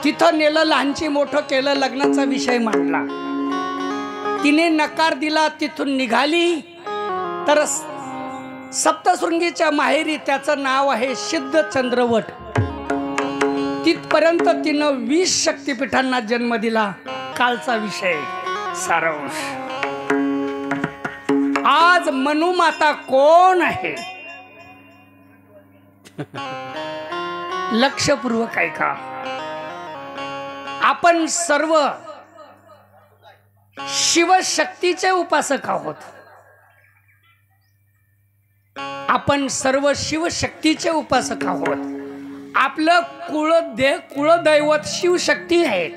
तिथं नेलं, लहानची मोठं केलं, लग्नाचा विषय मांडला. तिने नकार दिला, तिथून निघाली तर सप्तशृंगीच्या माहेरी त्याचं नाव आहे सिद्ध चंद्रवट. तिथपर्यंत तिनं 20 शक्तिपीठांना जन्म दिला. कालचा विषय सारांश. आज मनु माता कोण आहे? लक्षपूर्वक ऐका. आपण सर्व शिवशक्तीचे उपासक आहोत. आपण सर्व शिवशक्तीचे उपासक आहोत. आपलं कुळदैवत शिवशक्ती आहेत.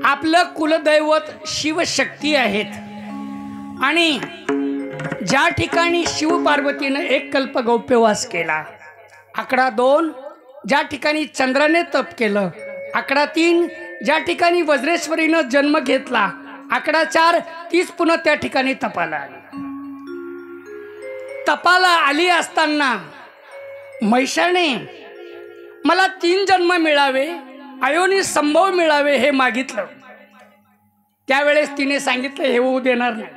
आपलं कुलदैवत शिवशक्ती आहेत. आणि ज्या ठिकाणी शिवपार्वतीनं एक कल्प गौप्यवास केला, आकडा 2 ज्या ठिकाणी चंद्राने तप केलं, आकडा 3 ज्या ठिकाणी वज्रेश्वरीनं जन्म घेतला, आकडा 4 तीच पुन्हा त्या ठिकाणी तपाला आली. तपाला आली असताना महिषाने मला 3 जन्म मिळावे, अयोनी संभव मिळावे हे मागितलं. त्यावेळेस तिने सांगितलं हे होऊ देणार नाही.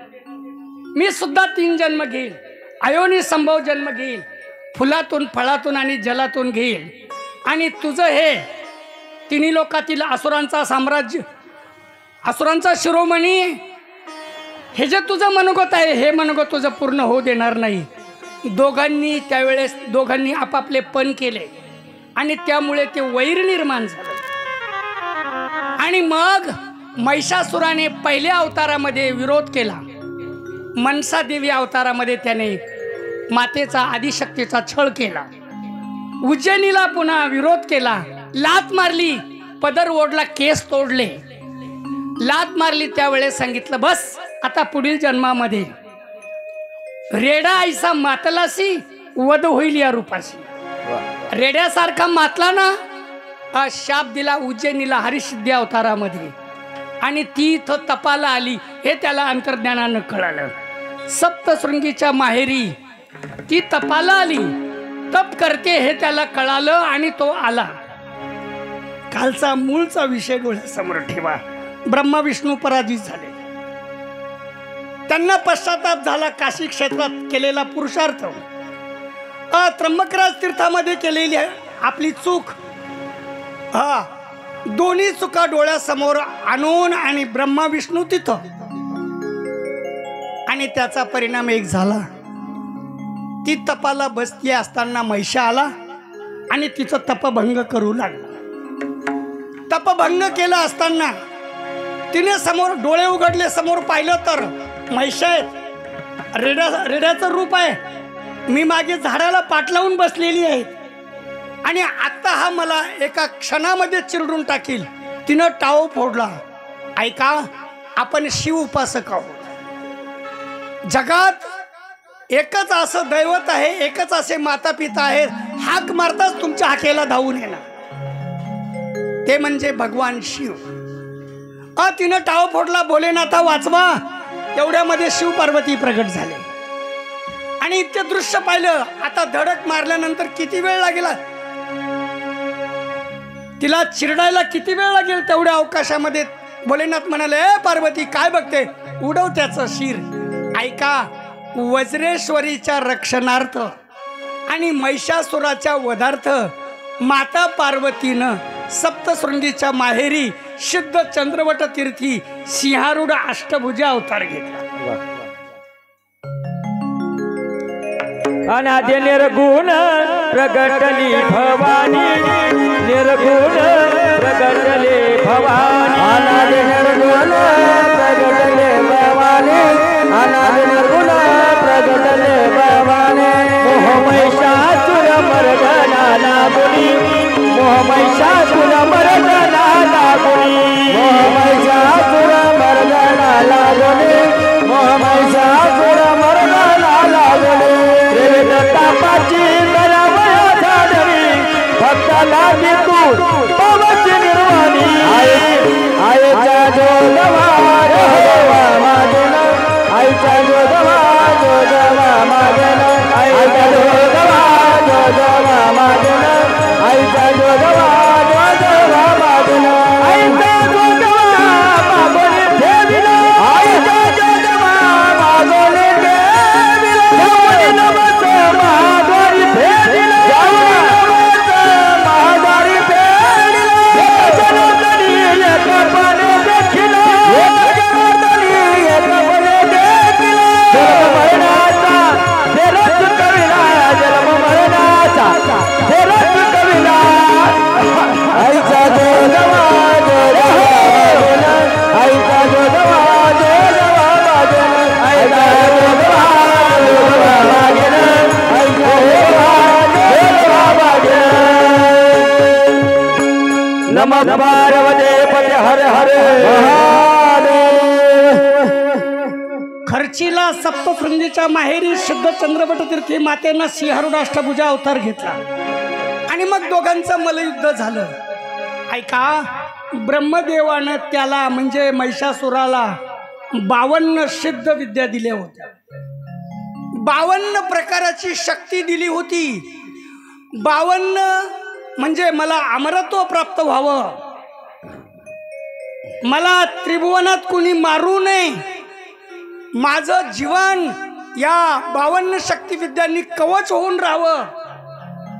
मी सुद्धा 3 जन्म घेईल, अयोनी संभव जन्म घेईल, फुलातून फळातून आणि जलातून घेईल. आणि तुझं हे तिन्ही लोकातील असुरांचा साम्राज्य, असुरांचा शिरोमणी, हे जे तुझं मनोगत आहे हे मनोगत तुझं पूर्ण होऊ देणार नाही. त्यावेळेस दोघांनी आपापले पण केले आणि त्यामुळे ते वैर निर्माण झालं. आणि मग महिषासुराने पहिल्या अवतारामध्ये विरोध केला. मनसा देवी अवतारामध्ये त्याने मातेचा आदिशक्तीचा छळ केला. उज्जैनीला पुन्हा विरोध केला, लात मारली, पदर ओढला, केस तोडले, लात मारली. त्यावेळेस सांगितलं बस आता पुढील जन्मामध्ये रेडा ऐसा मातलासी वध होईल या रूपाशी. रेड्यासारखा मातला ना, शाप दिला उज्जैनीला हरिसिद्धी अवतारामध्ये. आणि ती इथं तपाला आली हे त्याला अंतर्ज्ञानानं कळालं. सप्तशृंगीच्या माहेरी ती तपाला आली, तप करते हे त्याला कळालं आणि तो आला. कालचा मूळचा विषय डोळ्यासमोर ठेवा. ब्रह्मा विष्णू पराजित झाले. त्यांना पश्चाताप झाला. काशी क्षेत्रात केलेला पुरुषार्थ, त्र्यंबकराज तीर्थामध्ये केलेली आपली चूक, दोन्ही चुका डोळ्यासमोर आणून आणि ब्रह्मा विष्णू तिथं, आणि त्याचा परिणाम एक झाला. ती तपाला बसली असताना महिषा आला आणि तिचं तपभंग करू लागला. तपभंग केला असताना तिने समोर डोळे उघडले, समोर पाहिलं तर महिषा आहेत, रेड्याचं रूप आहे. मी मागे झाडाला पाठ लावून बसलेली आहे आणि आता हा मला एका क्षणामध्ये चिरडून टाकील. तिनं टाव फोडला. ऐका, आपण शिव उपासक आहोत. जगात एकच असं दैवत आहे, एकच असे माता पिता आहेत, हाक मारताच तुमच्या हाकेला धावून येणार, ते म्हणजे भगवान शिव. तिनं टाव फोडला, भोलेनाथा वाचवा. एवढ्यामध्ये शिव पार्वती प्रगट झाले आणि इतके दृश्य पाहिलं. आता धडक मारल्यानंतर किती वेळ लागेल तिला चिरडायला, किती वेळ लागेल तेवढ्या अवकाशामध्ये भोलेनाथ म्हणाले, पार्वती काय बघते, उडव त्याचं शिर. ऐका, वज्रेश्वरीच्या रक्षणार्थ आणि महिषासुराच्या वधार्थ माता पार्वतीनं सप्तशृंगीच्या माहेरी सिद्ध चंद्रवट तीर्थी सिंहारूढ अष्टभुजा अवतार घेतला. अनादि निर्गुण प्रगटली भवानी, निर्गुण प्रगटली भवानी, अनादि निर्गुण प्रगटली भवानी, अनादि निर्गुण प्रगटली भवानी. मोह महिषासुर मर्दना लागुनी, मोह महिषासुर मर्दना लागुनी, मोह महिषासुर मर्दना लागुनी, मोह महिषासुर मर्दना लागुनी. तापाची दरावया झाडवी, भक्ताला तू पावाची निर्वाणी. आईचा जोगवा जोगवा माझेला, आईचा जोगवा जोगवा माझेला, आईचा जोगवा जोगवा नमः पार्वती पते हर हर खर्चीला सप्तशृंगीच्या माहेरी शुद्ध चंद्रपट तीर्थी मातेनं सिंहारूढाष्टभुजा अवतार घेतला आणि मग दोघांचं मल्लयुद्ध झालं. ऐका, ब्रह्मदेवानं त्याला म्हणजे महिषासुराला 52 सिद्ध विद्या दिल्या होत्या. 52 प्रकारची शक्ती दिली होती. 52 म्हणजे मला अमरत्व प्राप्त व्हावं, मला त्रिभुवनात कुणी मारू नये, माझं जीवन या 52 शक्तिविद्यांनी कवच होऊन राहावं,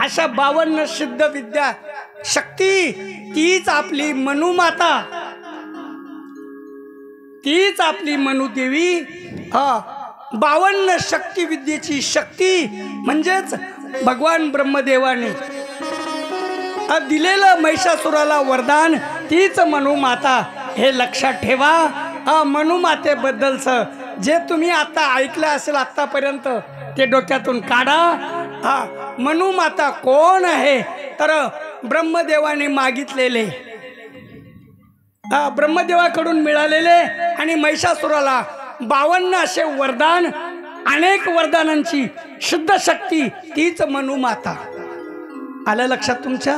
अशा 52 सिद्ध विद्या शक्ती तीच आपली मनुमाता, तीच आपली मनुदेवी. 52 शक्ती विद्येची शक्ती म्हणजेच भगवान ब्रह्मदेवाने दिलेलं महिषासुराला वरदान तीच मनुमाता. हे लक्षात ठेवा. मनुमातेबद्दलचं जे तुम्ही आता ऐकलं असेल आतापर्यंत ते डोक्यातून काढा. मनुमाता कोण आहे तर ब्रह्मदेवाने मागितलेले, ब्रह्मदेवाकडून मिळालेले आणि महिषासुराला 52 असे वरदान, अनेक वरदानांची शुद्ध शक्ती तीच मनुमाता. आलं लक्षात तुमच्या?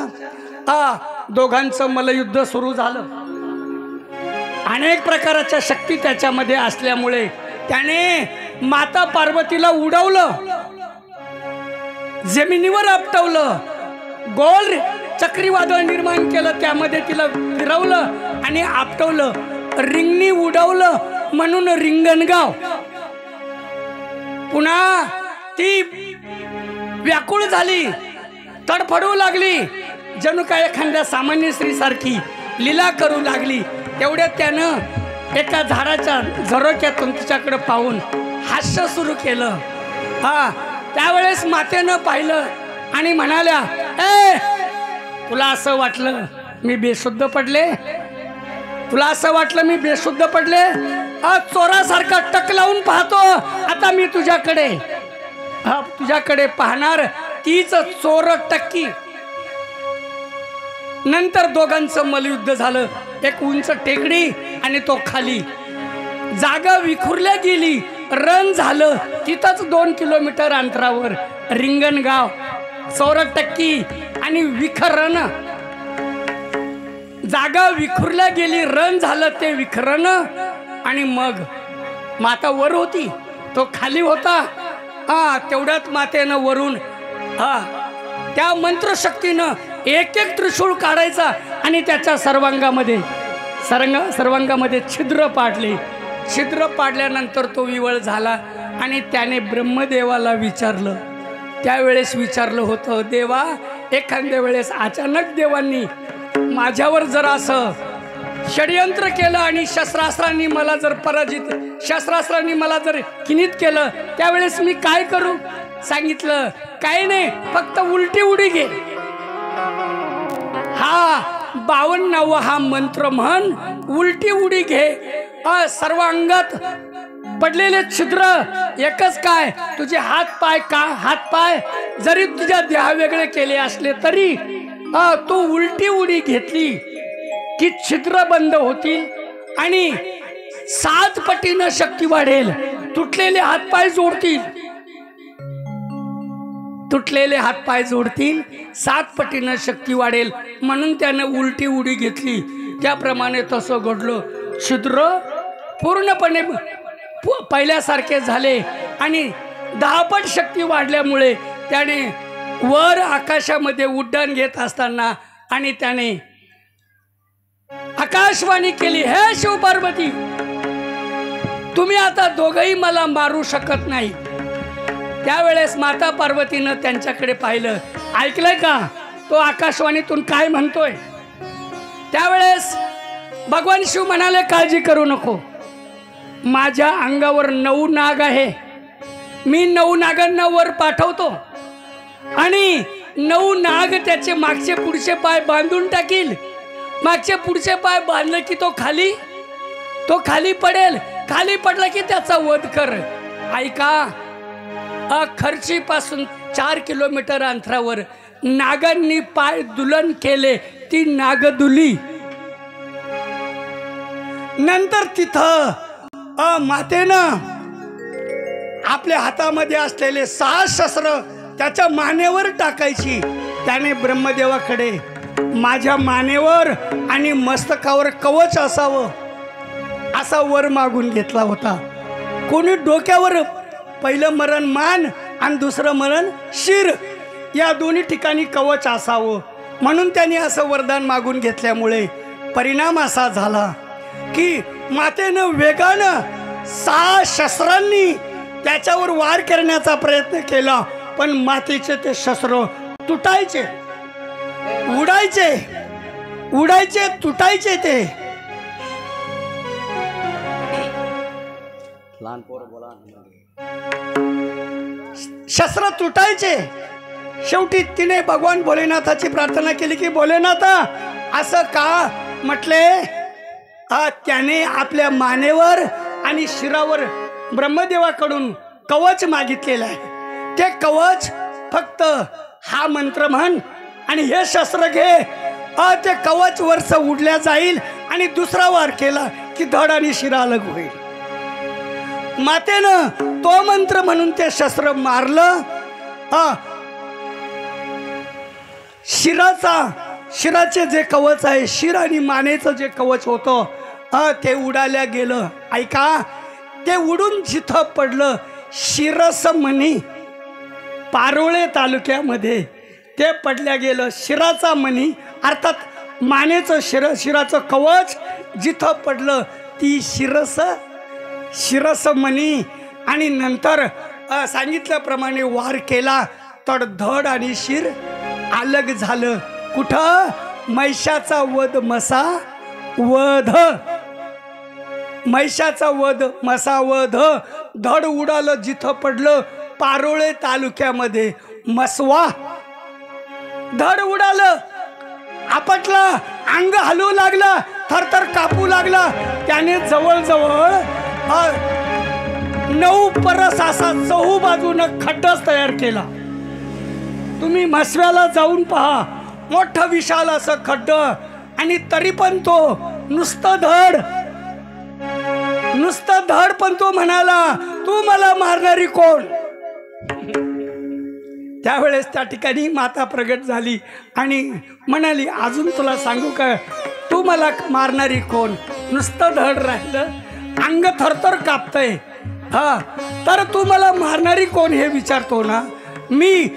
दोघांचं मल्लयुद्ध सुरू झालं. अनेक प्रकारच्या शक्ती त्याच्यामध्ये असल्यामुळे त्याने माता पार्वतीला उडवलं, जमिनीवर आपटवलं, गोल चक्रीवादळ निर्माण केलं, त्यामध्ये तिला फिरवलं आणि आपटवलं, रिंगणी उडवलं म्हणून रिंगणगाव. पुन्हा ती व्याकुळ झाली, तडफडू लागली, जणू काय एखाद्या सामान्य स्त्रीसारखी लीला करू लागली. तेवढ्यात त्यानं एका झाडाच्या झरोक्यातून तिच्याकडे पाहून हास्य सुरू केलं. त्यावेळेस मातेनं पाहिलं आणि म्हणाल्या, तुला असं वाटलं मी बेशुद्ध पडले? तुला असं वाटलं मी बेशुद्ध पडले? चोरासारखा टक लावून पाहतो आता मी तुझ्याकडे पाहणार तीच चोर टक्की. नंतर दोघांचं मल्लयुद्ध झालं. एक उंच टेकडी आणि तो खाली, जागा विखुरल्या गेली, रण झालं. तिथंच 2 किलोमीटर अंतरावर रिंगणगाव, चौरटक्की आणि विखरण. जागा विखुरल्या गेली, रण झालं ते विखरण. आणि मग माता वर होती, तो खाली होता. तेवढ्यात मातेनं वरून त्या मंत्रशक्तीनं एक त्रिशूळ काढायचा आणि त्याच्या सर्वांगामध्ये छिद्र पाडले. छिद्र पाडल्यानंतर तो विवळ झाला आणि त्याने ब्रह्मदेवाला विचारलं. त्यावेळेस विचारलं होतं, देवा, एखाद्या वेळेस अचानक देवांनी माझ्यावर जर असं षडयंत्र केलं आणि शस्त्रास्त्रांनी मला जर किनीत केलं, त्यावेळेस मी काय करू? सांगितलं, काही नाही, फक्त उलटी उडी घे. 52 हा मंत्र म्हण, उलटी उडी घे. सर्व अंगात पडलेले छिद्र एकच काय, तुझे हातपाय जरी तुझ्या देहा वेगळे केले असले तरी तू उलटी उडी घेतली की छिद्र बंद होतील आणि 7 पटीनं शक्ती वाढेल. तुटलेले हातपाय जोडतील, 7 पटीनं शक्ती वाढेल. म्हणून त्याने उलटी उडी घेतली. त्याप्रमाणे तसं घडलं. छिद्र पूर्णपणे पहिल्यासारखे झाले आणि 10 पट शक्ती वाढल्यामुळे त्याने वर आकाशामध्ये उड्डाण घेत असताना आणि त्याने आकाशवाणी केली, हे शिवपार्वती, तुम्ही आता दोघंही मला मारू शकत नाही. त्यावेळेस माता पार्वतीनं त्यांच्याकडे पाहिलं. ऐकलंय का तो आकाशवाणीतून काय म्हणतोय? त्यावेळेस भगवान शिव म्हणाले, काळजी करू नको, माझ्या अंगावर 9 नाग आहे, मी 9 नागांना वर पाठवतो आणि 9 नाग त्याचे मागचे पुढचे पाय बांधून टाकील. मागचे पुढचे पाय बांधले की तो खाली पडेल. खाली पडला की त्याचा वध कर. ऐका, खर्चीपासून 4 किलोमीटर अंतरावर नागांनी पाय दुलन केले, ती नागदुली. नंतर तिथं मातेनं आपल्या हातामध्ये असलेले 6 शस्त्र त्याच्या मानेवर टाकायची. त्याने ब्रह्मदेवाकडे माझ्या मानेवर आणि मस्तकावर कवच असावं असा वर मागून घेतला होता. कोणी डोक्यावर पहिलं मरण मान आणि दुसरं मरण शिर, या दोन्ही ठिकाणी कवच असावं म्हणून त्यांनी असं वरदान मागून घेतल्यामुळे परिणाम असा झाला की मातेनं वेगानं 6 शस्त्रांनी त्याच्यावर वार करण्याचा प्रयत्न केला, पण मातेचे ते शस्त्र तुटायचे, उडायचे तुटायचे. ते शस्त्र तुटायचे. शेवटी तिने भगवान भोलेनाथाची प्रार्थना केली की भोलेनाथा असं का म्हटले. त्याने आपल्या मानेवर आणि शिरावर ब्रह्मदेवाकडून कवच मागितलेलं आहे. ते कवच फक्त हा मंत्र म्हण आणि हे शस्त्र घे, ते कवच वरच उडल्या जाईल आणि दुसरा वार केला की धड आणि शिरा अलग होईल. मातेनं तो मंत्र म्हणून ते शस्त्र मारलं. शिराचे जे कवच आहे, शिर आणि मानेचं जे कवच होतं ते उडाल्या गेलं. ऐका, ते उडून जिथं पडलं शिरसमणी, पारोळे तालुक्यामध्ये ते पडल्या गेलं. शिराचा मणी अर्थात मानेचं शिराचं कवच जिथं पडलं ती शिरसमणी. आणि नंतर सांगितल्याप्रमाणे वार केला तर धड आणि शिर अलग झालं. कुठं? महिषाचा वध महिषाचा वध मसावध. धड उडालं जिथं पडलं पारोळे तालुक्यामध्ये मसवा. धड उडालं, आपटला, अंग हलू लागला, थरथर कापू लागला. त्याने जवळजवळ 9 परस असा चहूबाजूनं खड्डाच तयार केला. तुम्ही मसव्याला जाऊन पहा, मोठं विशाल असं खड्ड, आणि तरी पण तो नुसतं धड पण तो म्हणाला तू मला मारणारी कोण. त्यावेळेस त्या ठिकाणी माता प्रगट झाली आणि म्हणाली अजून तुला सांगू का, तू मला मारणारी कोण. नुसतं धड राहिलं, अंग थरथर कापतंय, तर तू मला मारणारी कोण हे विचारतो ना मी.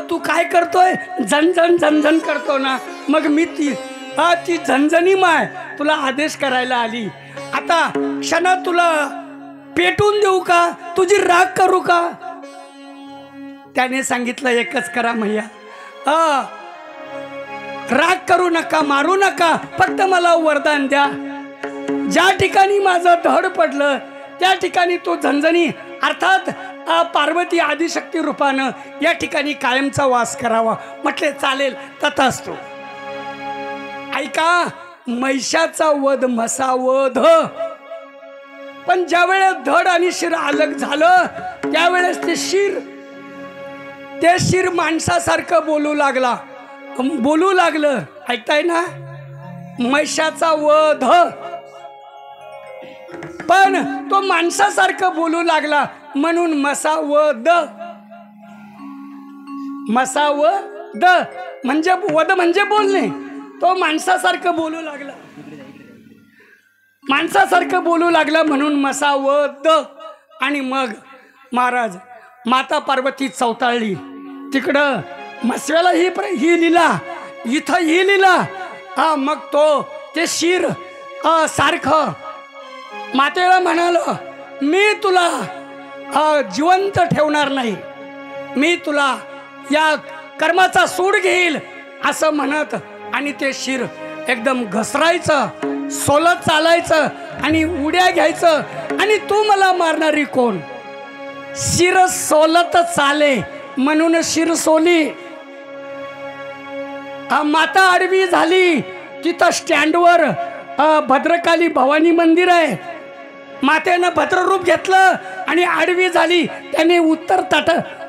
तू काय करतोय, झणझण करतो ना, मग मी ती झणझणी माय तुला आदेश करायला आली. आता क्षणात तुला पेटून देऊ का, तुझी राग करू का. त्याने सांगितलं एकच करा मैया, राग करू नका, मारू नका, फक्त मला वरदान द्या. ज्या ठिकाणी माझं धड पडलं त्या ठिकाणी तो झणझणी अर्थात पार्वती आदिशक्ती रूपानं या ठिकाणी कायमचा वास करावा. म्हटले चालेल, तथास्तु. ऐका, महिषाचा वध मसावध. पण ज्या वेळेस धड आणि शिर अलग झालं त्यावेळेस ते शिर माणसासारखं बोलू लागलं. ऐकताय ना, महिषाचा वध. पण तो माणसासारखं बोलू लागला म्हणून मसावध म्हणजे वध म्हणजे बोलणे. तो माणसासारखं बोलू लागला म्हणून मसावध. आणि मग महाराज माता पार्वती चौताळली. तिकडं मसव्याला ही लीला, इथं ही लीला. मग ते शिर सारखं मातेला म्हणालं मी तुला जिवंत ठेवणार नाही, मी तुला या कर्माचा सूड घेईल असं म्हणत, आणि ते शिर एकदम घसरायचं, सोलत चालायचं आणि उड्या घ्यायचं. आणि तू मला मारणारी कोण. शिर सोलत चाले म्हणून शिर सोली. माता आडवी झाली. तिथं स्टँडवर भद्रकाली भवानी मंदिर आहे. मातेनं भद्ररूप घेतलं आणि आडवी झाली. त्याने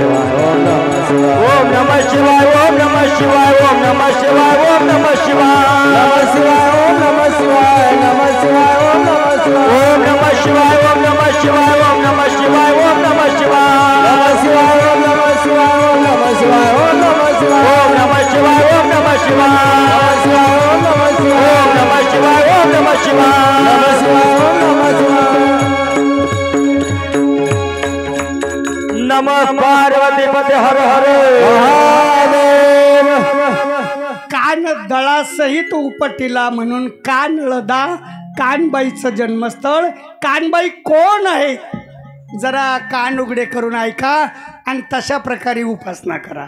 शिवाय ओम नमः शिवाय ओम नमः शिवाय ओम नमः शिवाय ओम नमः शिवाय ओम नमः शिवाय नमः शिवाय ओम नमः शिवाय नमः शिवाय ओम नमः शिवाय ओम नमः शिवाय ओम नमः शिवाय ओम नमः शिवाय ओम नमः शिवाय नमः शिवाय ओम नमः शिवाय ओम नमः शिवाय ओम नमः शिवाय ओम नमः शिवाय ओम नमः शिवाय ओम नमः शिवाय ओम नमः शिवाय नमः शिवाय ओम नमः शिवाय नमः शिवाय ओम नमः शिवाय नमः पार्वती पते हर हर महादेव कान दळासहित उपटिला म्हणून कानळदा कानबाईचं जन्मस्थळ. कानबाई कोण आहे जरा कान उघडे करून ऐका आणि तशा प्रकारे उपासना करा.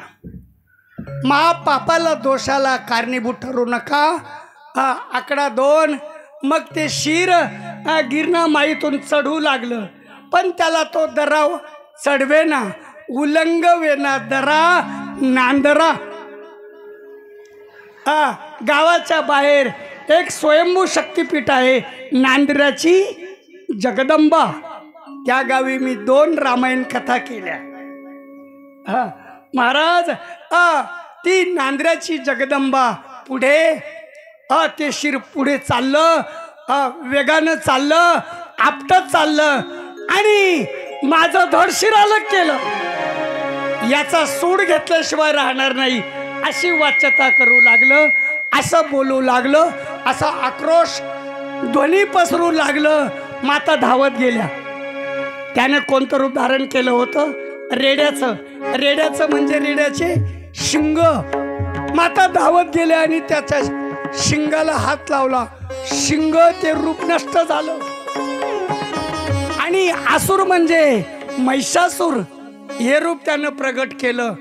महापापाला दोषाला कारणीभूत ठरू नका. आकडा 2. मग ते शिर गिरणा माईतून चढू लागलं पण त्याला तो दरा चढवेना उलंगवेना दरा नांदरा. गावाच्या बाहेर एक स्वयंभू शक्तिपीठ आहे नांदराची जगदंबा. त्या गावी मी 2 रामायण कथा केल्या. महाराज ती नांदराची जगदंबा पुढे ते शिर पुढे चाललं, वेगानं चाललं, आपटत चाललं आणि माझं धड शिर अलग केलं. याचा सूड घेतल्याशिवाय राहणार नाही अशी वाच्यता करू लागलं, असं बोलू लागलं, असा आक्रोश ध्वनी पसरू लागलं. माता धावत गेल्या. त्यानं कोणतं रूप धारण केलं होतं? रेड्याचं. रेड्याचं म्हणजे रेड्याचे शिंग. माता धावत गेल्या आणि त्याच्या शिंगाला हात लावला. शिंग ते रूप नष्ट झालं. आणि आसूर म्हणजे महिषासूर हे रूप त्यानं प्रगट केलं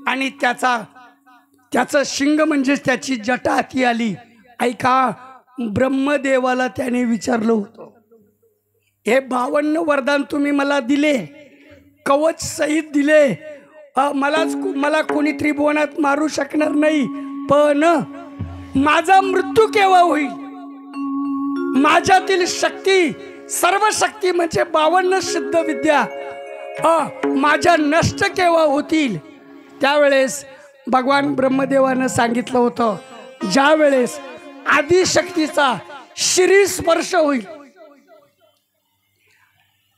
आणि त्याचं शिंग म्हणजे त्याची जटा हाती आली. ऐका, ब्रह्मदेवाला त्याने विचारलं होतं, हे 52 वरदान तुम्ही मला दिले, कवच सहित दिले, मला कोणी त्रिभुवनात मारू शकणार नाही, पण माझा मृत्यू केव्हा होईल? माझ्यातील शक्ती, सर्व शक्ती म्हणजे 52 सिद्ध विद्या माझ्या नष्ट केव्हा होतील? त्यावेळेस भगवान ब्रह्मदेवानं सांगितलं होतं, ज्या वेळेस आदिशक्तीचा श्री स्पर्श होईल,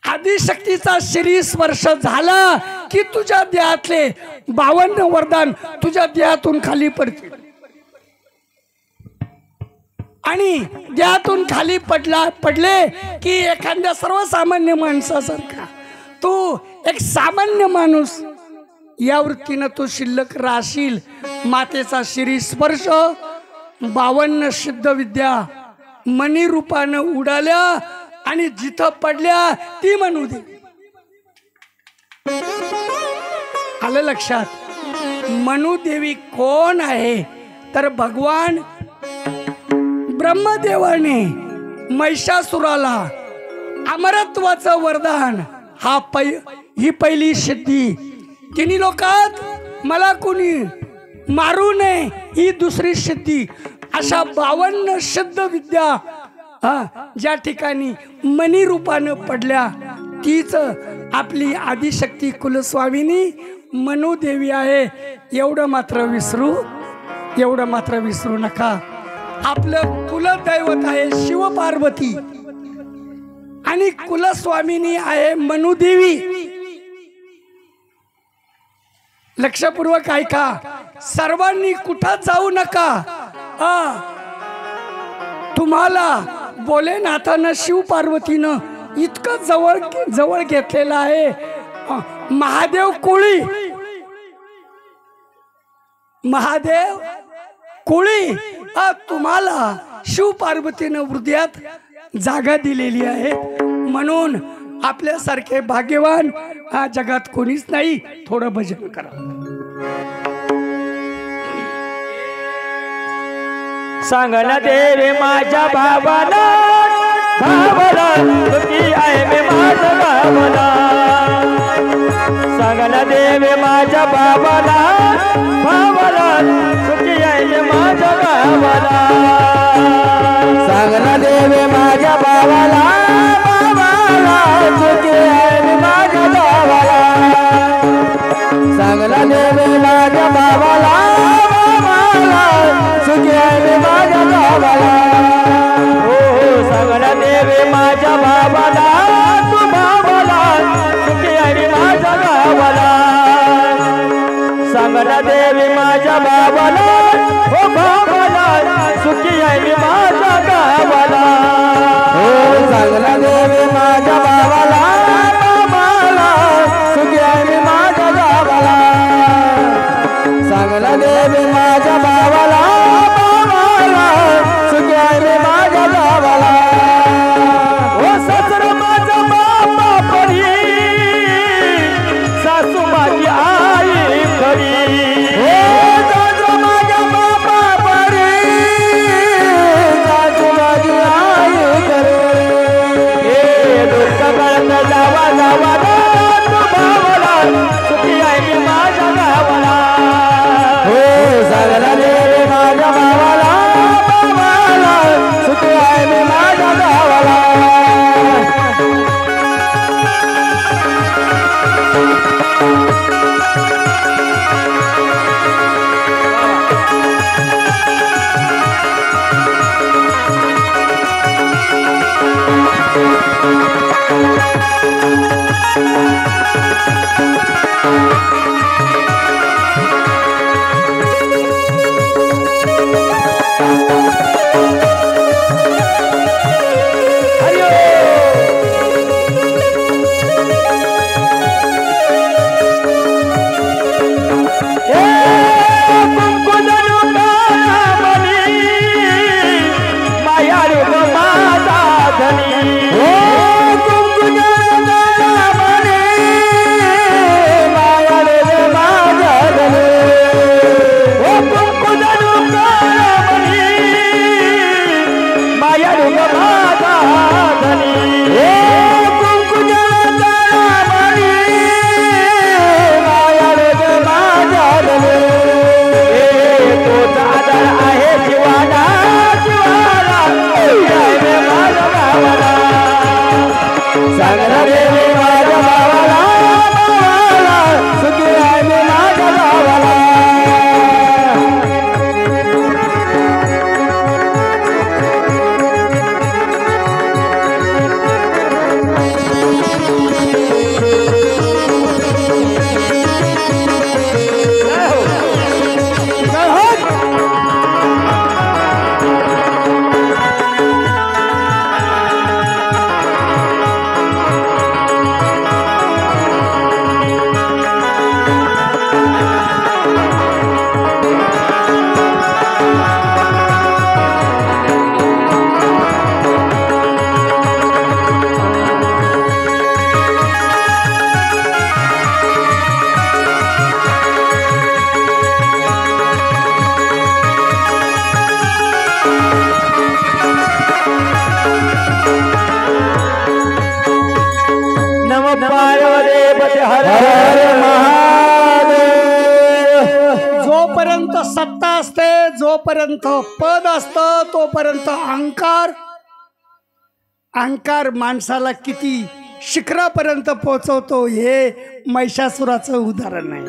आदिशक्तीचा श्री स्पर्श झाला की तुझ्या देहातले 52 वरदान तुझ्या देहातून खाली पडतील. आणि देहातून खाली पडले की एखाद्या सर्वसामान्य माणसासारखा तू एक सामान्य माणूस या वृत्तीनं तू शिल्लक राहशील. मातेचा श्री स्पर्श 52 सिद्ध विद्या मणिरूपानं उडाल्या आणि जिथं पडल्या ती म्हणू दे. आलं लक्षात? मनुदेवी कोण आहे तर भगवान ब्रह्मदेवाने महिषासुराला अमरत्वाचं वरदान ही पहिली सिद्धी. तिन्ही लोकात मला कोणी मारू नये ही दुसरी सिद्धी. अशा 52 सिद्ध विद्या ज्या ठिकाणी मणिरूपानं पडल्या तीच आपली आदिशक्ती कुलस्वामिनी मनुदेवी आहे. एवढं मात्र विसरू नका. आपलं कुलदैवत आहे शिवपार्वती आणि कुलस्वामिनी आहे मनुदेवी. लक्षपूर्वक ऐका, सर्वांनी कुठं जाऊ नका. तुम्हाला भोलेनाथानं शिवपार्वतीनं इतकं जवळ घेतलेलं आहे. महादेव कोळी तुम्हाला शिवपार्वतीनं हृदयात जागा दिलेली आहे. म्हणून आपल्यासारखे भाग्यवान जगात कोणीच नाही. थोडं भजन करा. सांगना देवी माझ्या भावाला, सुखी आहे मी माझ्या भावाला. सांगना देवी माझ्या भावाला, सुखी आहे मी माझ्या भावाला. सांगना देवी माझ्या भावाला, सुखी आहे मी माझ्या भावाला. देवी माझ्या बाबाला सुखी आहे मी माझ्या बाबाला हो सांगला देवी माझ्या बाबाला तू बाबाला सुखी आहे मी माझ्या गावाला सांगला देवी माझ्या बाबाला हो बाबाला सुखी आहे मी माझ्या गावाला हो सांगला देवी माझ्या बाबाला बाबाला सुखी आहे मी माझ्या गावाला सांगला देवी माझ्या बाबाला बाबाला सुखी आहे मी माझ्या गावाला हो सासर माझा बाबा परी सासू माझी आई खरी हो सासर माझ्या बाबा परी सासू माझी आई खरी हे दुःख कळत जावा जावा तू भावाला सुखी आहे मी माझ्या गावाला हो सांगला देवी माझ्या बाबाला बाबाला सुखी आहे मी माझ्या गावाला जोपर्यंत सत्ता असते जोपर्यंत पद असतं तोपर्यंत अहंकार माणसाला किती शिखरापर्यंत पोहोचवतो हे महिषासुराचं उदाहरण आहे.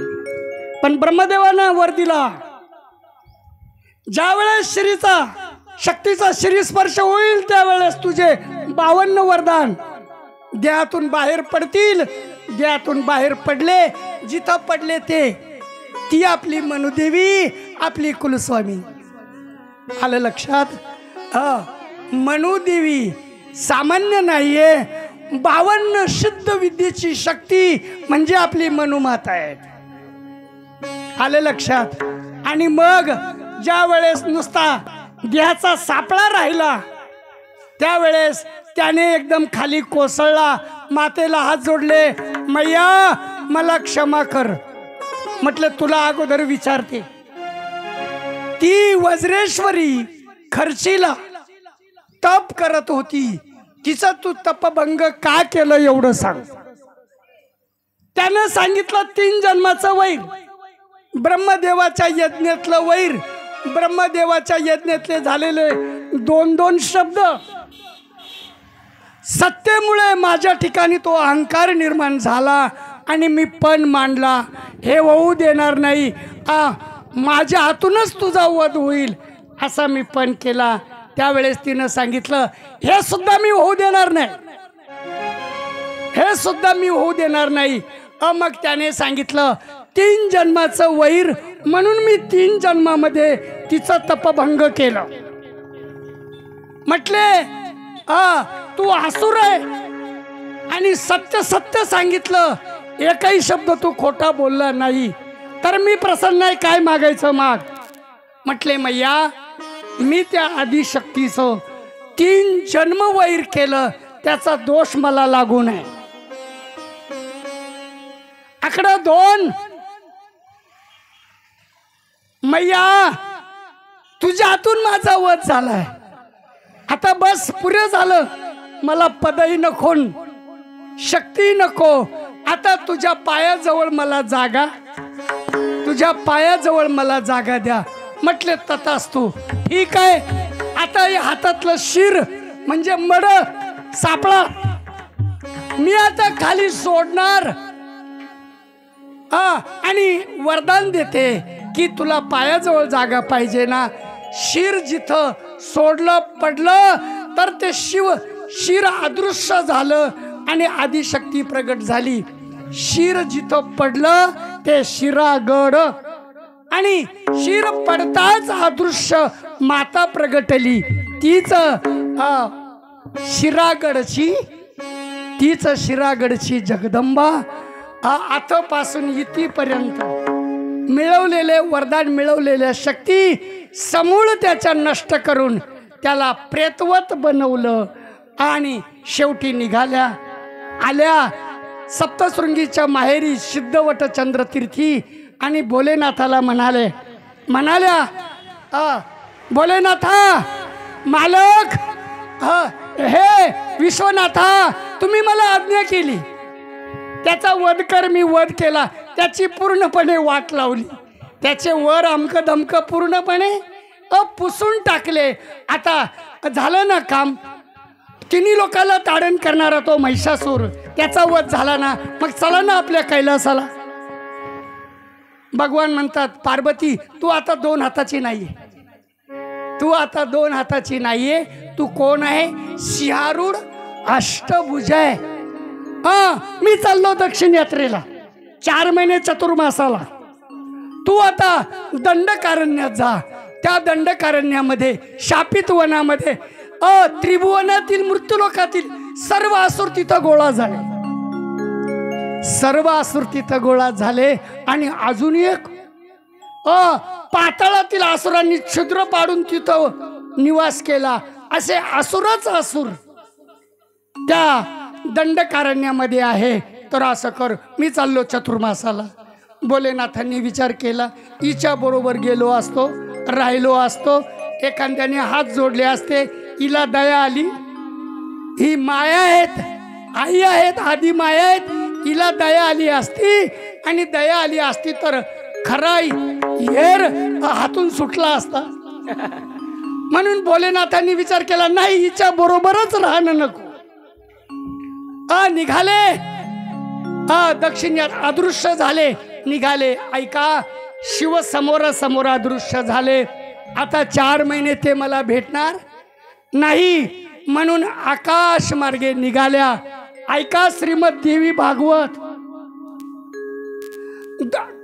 पण ब्रह्मदेवानं वर दिला ज्यावेळेस शक्तीचा श्रीस्पर्श होईल त्यावेळेस तुझे 52 वरदान देहातून बाहेर पडतील. देहातून बाहेर पडले जिथं पडले ती आपली मनुदेवी आपली कुलस्वामी. आलं लक्षात? मनुदेवी सामान्य नाहीये. 52 सिद्ध विद्येची शक्ती म्हणजे आपली मनुमाता आहे. आलं लक्षात? आणि मग ज्या वेळेस नुसता देहाचा सापळा राहिला त्यावेळेस त्याने एकदम खाली कोसळला, मातेला हात जोडले, मैया मला क्षमा कर. म्हटलं तुला अगोदर विचारते, ती वज्रेश्वरी खर्चीला तप करत होती, तिचं तू तपभंग का केलं एवढं सांग. त्यानं सांगितलं 3 जन्माचं वैर, ब्रह्मदेवाच्या यज्ञातलं वैर, ब्रह्मदेवाच्या यज्ञातले झालेले 2 शब्द. सत्तेमुळे माझ्या ठिकाणी तो अहंकार निर्माण झाला. आणि मी पण मांडला, हे होऊ देणार नाही, माझ्या हातूनच तुझा वध होईल असा मी पण केला. त्यावेळेस तिनं सांगितलं, हे सुद्धा मी होऊ देणार नाही, हे सुद्धा मी होऊ देणार नाही. मग त्याने सांगितलं, 3 जन्माचं वैर म्हणून मी 3 जन्मामध्ये तिचं तपभंग केलं. म्हटले तू असुर आहे आणि सत्य सत्य सांगितलं, एकही शब्द तू खोटा बोलला नाही, तर मी प्रसन्न आहे, काय मागायचं माग. म्हटले, मैया मी त्या आदिशक्तीचं 3 जन्म वैर केलं, त्याचा दोष मला लागू नये. आकडा 2, मैया तुझ्या हातून माझा वध झालाय, आता बस पुरे झालं, मला पदही नको, शक्ती नको, आता तुझ्या पायाजवळ मला जागा, तुझ्या पायाजवळ मला जागा द्या. म्हटले, तथास्तु, ठीक आहे. आता या हातातलं शिर म्हणजे मड सापळा मी आता खाली सोडणार आणि वरदान देते की तुला पायाजवळ जागा पाहिजे ना, शिर जिथं सोडलं पडलं तर ते शिर अदृश्य झालं आणि आदिशक्ती प्रगट झाली. शिर जिथं पडलं ते शिरागड आणि शिर पडताच अदृश्य माता प्रगटली. तीच शिरागडची जगदंबा आतापासून इथपर्यंत मिळवलेले वरदान, मिळवलेल्या शक्ती समूळ त्याच्या नष्ट करून त्याला प्रेतवत बनवलं आणि शेवटी निघाल्या. आल्या सप्तशृंगीच्या माहेरी सिद्धवट चंद्रतीर्थी आणि भोलेनाथाला म्हणाल्या, भोलेनाथा मालक, हे विश्वनाथा, तुम्ही मला आज्ञा केली, त्याचा वध कर. मी वध केला, त्याची पूर्णपणे वाट लावली, त्याचे वर अमक धमक पूर्णपणे पुसून टाकले. आता झालं ना काम. 3 लोकांना ताडण करणारा तो महिषासूर, त्याचा वध झाला ना, मग चला ना आपल्या कैलासाला. भगवान म्हणतात, पार्वती तू आता 2 हाताची नाहीये, तू आता 2 हाताची नाहीये, तू कोण आहे? सिंहारूढ अष्टभुज आहे. मी चाललो दक्षिण यात्रेला 4 महिने चतुर्मासाला. तू आता दंडकारण्यात जा. त्या दंडकारण्यामध्ये शापित वनामध्ये त्रिभुवनातील मृत्यूलोकातील सर्व असुर तिथं गोळा झाले, सर्व असुर तिथं गोळा झाले. आणि अजून एक पाताळातील असुरांनी छिद्र पाडून तिथं निवास केला. असे असुरच असुर त्या दंडकारण्यामध्ये आहे. तर असं कर, मी चाललो चतुर्मासाला. भोलेनाथांनी विचार केला, हिच्या बरोबर गेलो असतो, राहिलो असतो, एखाद्याने हात जोडले असते, हिला दया आली, ही माया आहेत, आई आहेत, आधी माया आहेत, हिला दया आली असती आणि दया आली असती तर खरा हेर हातून सुटला असता. म्हणून भोलेनाथांनी विचार केला, नाही, हिच्या बरोबरच राहणं नको. निघाले दक्षिणात अदृश्य झाले, निघाले. ऐका, शिव समोर अदृश्य झाले. आता 4 महिने ते मला भेटणार नाही, म्हणून आकाश मार्गे निघाल्या. ऐका, श्रीमद देवी भागवत,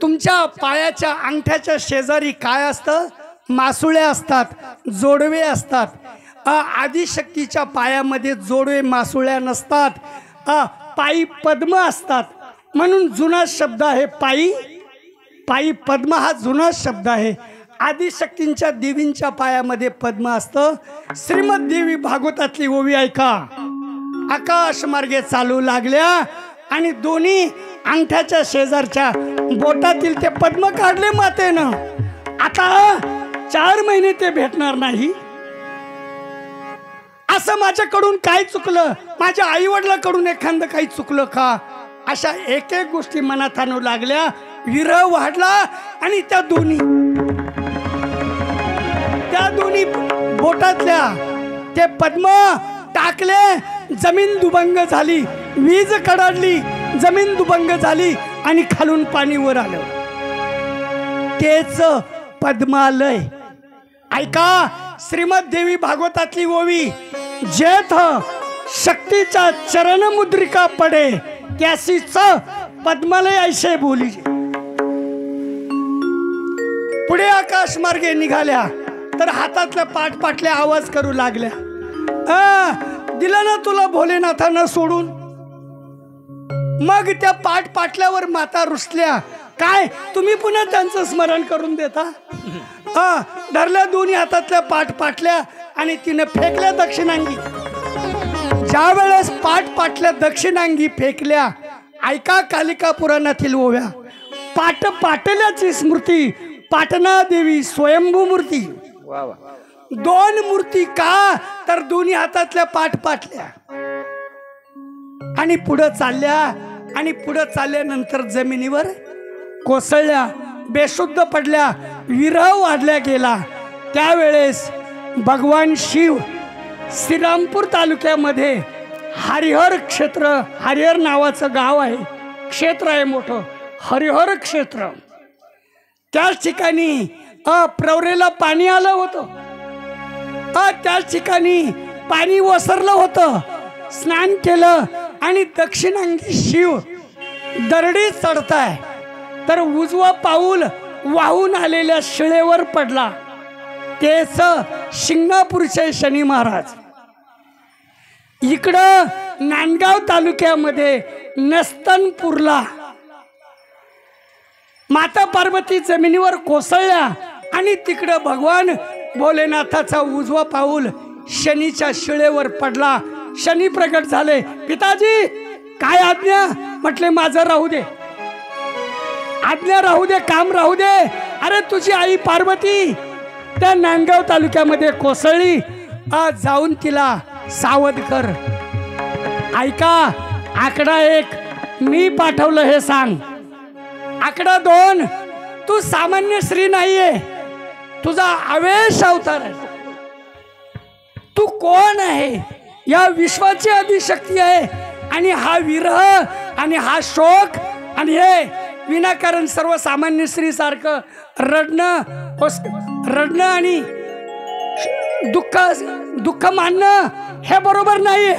तुमच्या पायाच्या अंगठ्याच्या शेजारी काय असतं? मासुळ्या असतात, जोडवे असतात. आदिशक्तीच्या पायामध्ये जोडवे मासुळ्या नसतात, पायी पद्म असतात. म्हणून जुना शब्द आहे पायी पद्म, हा जुना शब्द आहे. आदिशक्तींच्या देवींच्या पायामध्ये पद्म असतं. श्रीमद देवी भागवतातली ओवी ऐका. आकाश मार्गे चालू लागल्या आणि दोन्ही अंगठ्याच्या शेजारच्या बोटातील ते पद्म काढले मातेनं. आता 4 महिने ते भेटणार नाही. असं माझ्याकडून काय चुकलं? माझ्या आई वडिलांकडून एखादं काही चुकलं का? अशा एक एक गोष्टी मनात आणू लागल्या. विरह वाढला आणि त्या दोन्ही बोटातल्या ते पद्म टाकले, जमीन दुभंग झाली, वीज कडाडली, जमीन दुभंग झाली आणि खालून पाणी वर आलं. तेच पद्मालय. ऐका, श्रीमद देवी भागवतातली ओवी, जेथ शक्तीच्या चरण मुद्रिका पडे त्यासीच पद्मालय ऐसे बोली. पुढे आकाश मार्गे निघाल्या तर हातातल्या पाटपाटल्या आवाज करू लागल्या. दिला ना तुला भोलेनाथानं सोडून. मग त्या पाटपाटल्यावर माता रुसल्या. काय तुम्ही पुन्हा त्यांचं स्मरण करून देता? धरल्या दोन्ही हातातल्या पाटपाटल्या आणि तिने फेकल्या दक्षिणांगी. ज्या वेळेस पाटपाटल्या दक्षिणांगी फेकल्या, ऐका कालिका पुराणातील ओव्या, पाटल्याची स्मृती पाटणा देवी स्वयंभू मूर्ती. दोन मूर्ती का तर दोन्ही हातातल्या पाटपाटल्या. आणि पुढे चालल्या आणि पुढे चालल्यानंतर जमिनीवर कोसळल्या, बेशुद्ध पडल्या, विरह वाढल्या गेला. त्यावेळेस भगवान शिव श्रीरामपूर तालुक्यामध्ये हरिहर क्षेत्र, हरिहर नावाचं गाव आहे, क्षेत्र आहे मोठं, हरिहर क्षेत्र. त्याच ठिकाणी प्रवरेला पाणी आलं होतं. त्याच ठिकाणी पाणी ओसरलं होतं. स्नान केलं आणि दक्षिणांगी शिव दरडी चढताय तर उजवा पाऊल वाहून आलेल्या शिळेवर पडला. तेच शिंगणापूरचे शनी महाराज. इकडं नांदगाव तालुक्यामध्ये नस्तनपूरला माता पार्वती जमिनीवर कोसळल्या आणि तिकडं भगवान भोलेनाथाचा उजवा पाऊल शनीच्या शिळेवर पडला. शनी प्रगट झाले. पिताजी काय आज्ञा? म्हटले माझं राहू दे, आज्ञा राहू दे, काम राहू दे. अरे तुझी आई पार्वती त्या नांदगाव तालुक्यामध्ये कोसळली, आज जाऊन तिला सावध कर. ऐका, आकडा 1 मी पाठवलं हे सांग. आकडा 2 तू सामान्य स्त्री नाहीये, तुझा आवेश अवतार आहे. तू कोण आहे? या विश्वाची आदिशक्ती आहे. आणि हा विरह आणि हा शोक आणि हे विनाकारण सर्वसामान्य स्त्री सारखं रडणं आणि दुःख मानणं हे बरोबर नाहीये.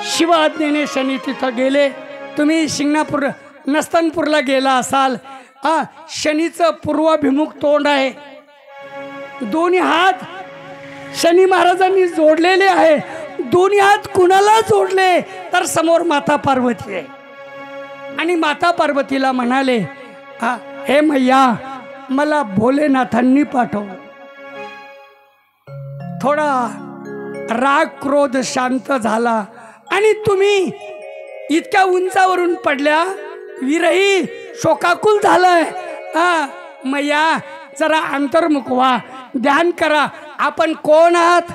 शिव आज्ञेने शनी तिथं गेले. तुम्ही शिंगणापूर नस्तनपूरला गेला असाल, शनीचं पूर्वाभिमुख तोंड आहे. दोन्ही हात शनी महाराजांनी जोडलेले आहे. दोन्ही हात कुणाला जोडले तर समोर माता पार्वती आहे. आणि माता पार्वतीला म्हणाले, हे मैया मला भोलेनाथांनी पाठवलं. थोडा राग क्रोध शांत झाला आणि तुम्ही इतक्या उंचावरून पडल्या, विरही शोकाकुल झालाय. मैया जरा अंतर्मुख व्हा, ध्यान करा. आपण कोण आहात?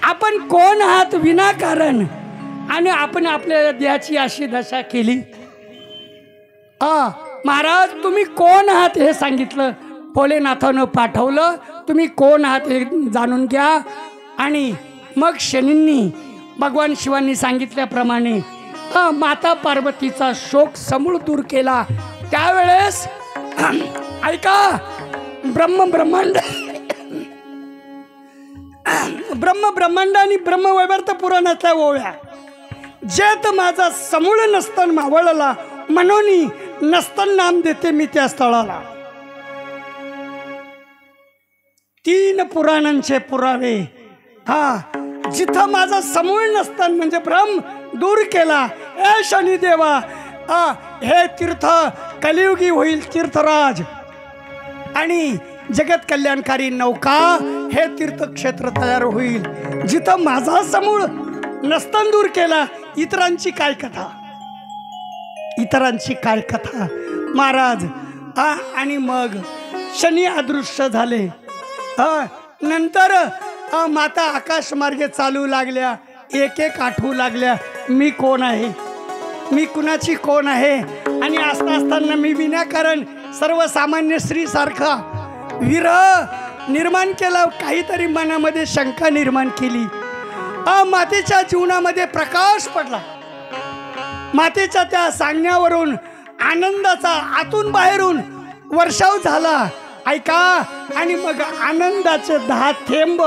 आपण कोण आहात विनाकारण? आणि आपण आपल्या देहाची अशी दशा केली. महाराज तुम्ही कोण आहात हे सांगितलं. भोलेनाथानं पाठवलं. तुम्ही कोण आहात हे जाणून घ्या. आणि मग शनींनी भगवान शिवांनी सांगितल्याप्रमाणे माता पार्वतीचा शोक समूळ दूर केला. त्यावेळेस ऐका, ब्रह्मांड आणि ब्रह्मवैवर्त पुराणातल्या ओव्या, जेत माझा समूळ नस्तन मावळला, म्हणून नस्तन नाम देते मी त्या स्थळाला. 3 पुराणांचे पुरावे. जिथं माझा समूळ नस्तन म्हणजे ब्रह्म दूर केला, ए शनिदेवा, हे तीर्थ कलियुगी होईल तीर्थराज आणि जगत कल्याणकारी नौका हे तीर्थक्षेत्र तयार होईल. जिथं माझा समूळ नस्तन दूर केला, इतरांची काय कथा, इतरांची काय कथा महाराज. आणि मग शनी अदृश्य झाले. नंतर माता आकाश मार्गे चालू लागल्या. एक एक आठवू लागल्या, मी कोण आहे, मी कुणाची कोण आहे. आणि असताना मी विनाकारण सर्वसामान्य स्त्री सारखा विरह निर्माण केला. काहीतरी मनामध्ये शंका निर्माण केली. मातेच्या जीवनामध्ये प्रकाश पडला. मातेच्या त्या सांगण्यावरून आनंदाचा आतून बाहेरून वर्षाव झाला. ऐका, आणि मग आनंदाचे 10 थेंब.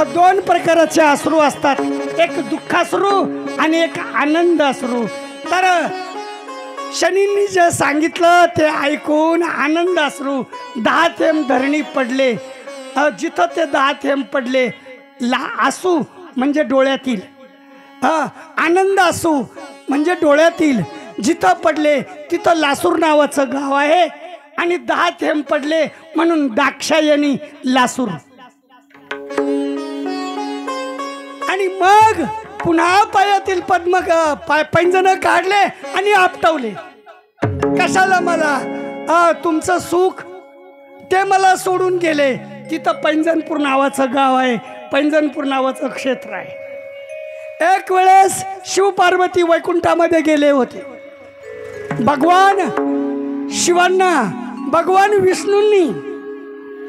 2 प्रकारचे अश्रू असतात, एक दुःखाश्रू आणि एक आनंद अश्रू. तर शनींनी जे सांगितलं ते ऐकून आनंद अश्रू 10 थेंब धरणी पडले. जिथं ते 10 थेंब पडले, आसू म्हणजे डोळ्यातील, आनंद आसू म्हणजे डोळ्यातील, जिथं पडले तिथं लासूर नावाचं गाव आहे. आणि 10 थेंब पडले म्हणून दाक्षायणी लासूर. आणि मग पुन्हा पायातील पैंजण काढले आणि आपटवले. कशाला? मला तुमचं सुख ते मला सोडून गेले. तिथं पैंजणपूर नावाचं गाव आहे, पैंजणपूर नावाचं क्षेत्र आहे. एक वेळेस शिव पार्वती वैकुंठामध्ये गेले होते. भगवान शिवांना भगवान विष्णूंनी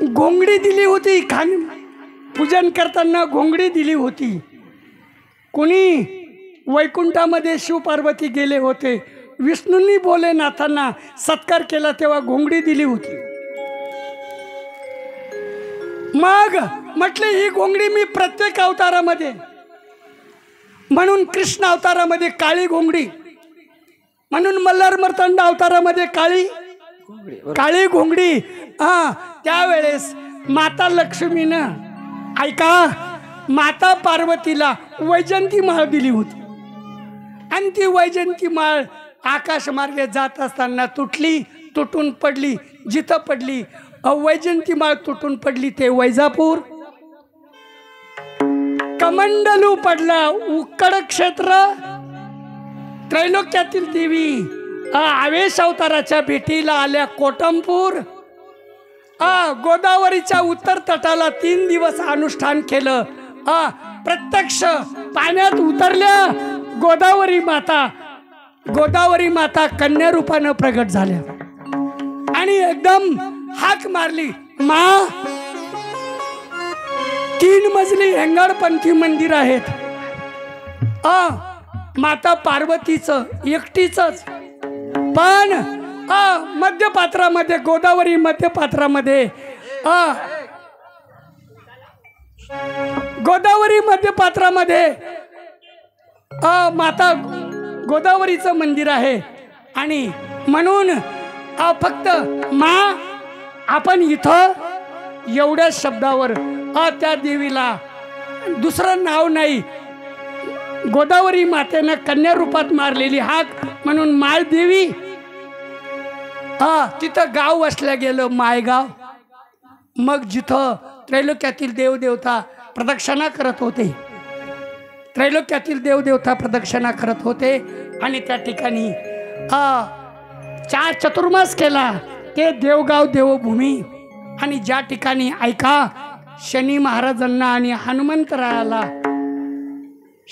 घोंगडी दिली होती. पूजन करताना घोंगडी दिली होती. कोणी? वैकुंठामध्ये शिव पार्वती गेले होते. विष्णूंनी भोलेनाथांना सत्कार केला तेव्हा घोंगडी दिली होती. मग म्हटले ही घोंगडी मी प्रत्येक अवतारामध्ये, म्हणून कृष्ण अवतारामध्ये काळी घोंगडी, म्हणून मल्हार मर्तंड अवतारामध्ये काळी घोंगडी. त्यावेळेस माता लक्ष्मीनं, ऐका, माता पार्वतीला वैजंती माळ दिली होती. आणि ती वैजंती माळ आकाशमार्गे जात असताना तुटून पडली. जिथं पडली वैजंती माळ तुटून पडली ते वैजापूर. कमंडलू पडला उक्कड क्षेत्र. त्रैलोक्यातील देवी आवेश अवताराच्या भेटीला आल्या कोटमपूर. गोदावरीच्या उत्तर तटाला 3 दिवस अनुष्ठान केलं. प्रत्यक्ष पाण्यात उतरल्या गोदावरी माता कन्या रूपानं प्रगट झाल्या आणि एकदम हाक मारली, मा. 3 मजली हेंगाडपंथी मंदिर आहेत. माता पार्वतीचं एकटीचंच, पण मध्यपात्रामध्ये, गोदावरी मध्यपात्रामध्ये माता गोदावरीचं मंदिर आहे. आणि म्हणून फक्त मा, आपण इथं एवढ्या शब्दावर त्या देवीला दुसरं नाव नाही. गोदावरी मातेनं कन्या रूपात मारलेली हाक म्हणून माय देवी. तिथं गाव वसल्या गेलं मायगाव. मग जिथं त्रैलोक्यातील देवदेवता प्रदक्षिणा करत होते, आणि त्या ठिकाणी 4 चतुर्मास केला ते देवगाव देवभूमी. आणि ज्या ठिकाणी, ऐका, शनी महाराजांना आणि हनुमंतरायाला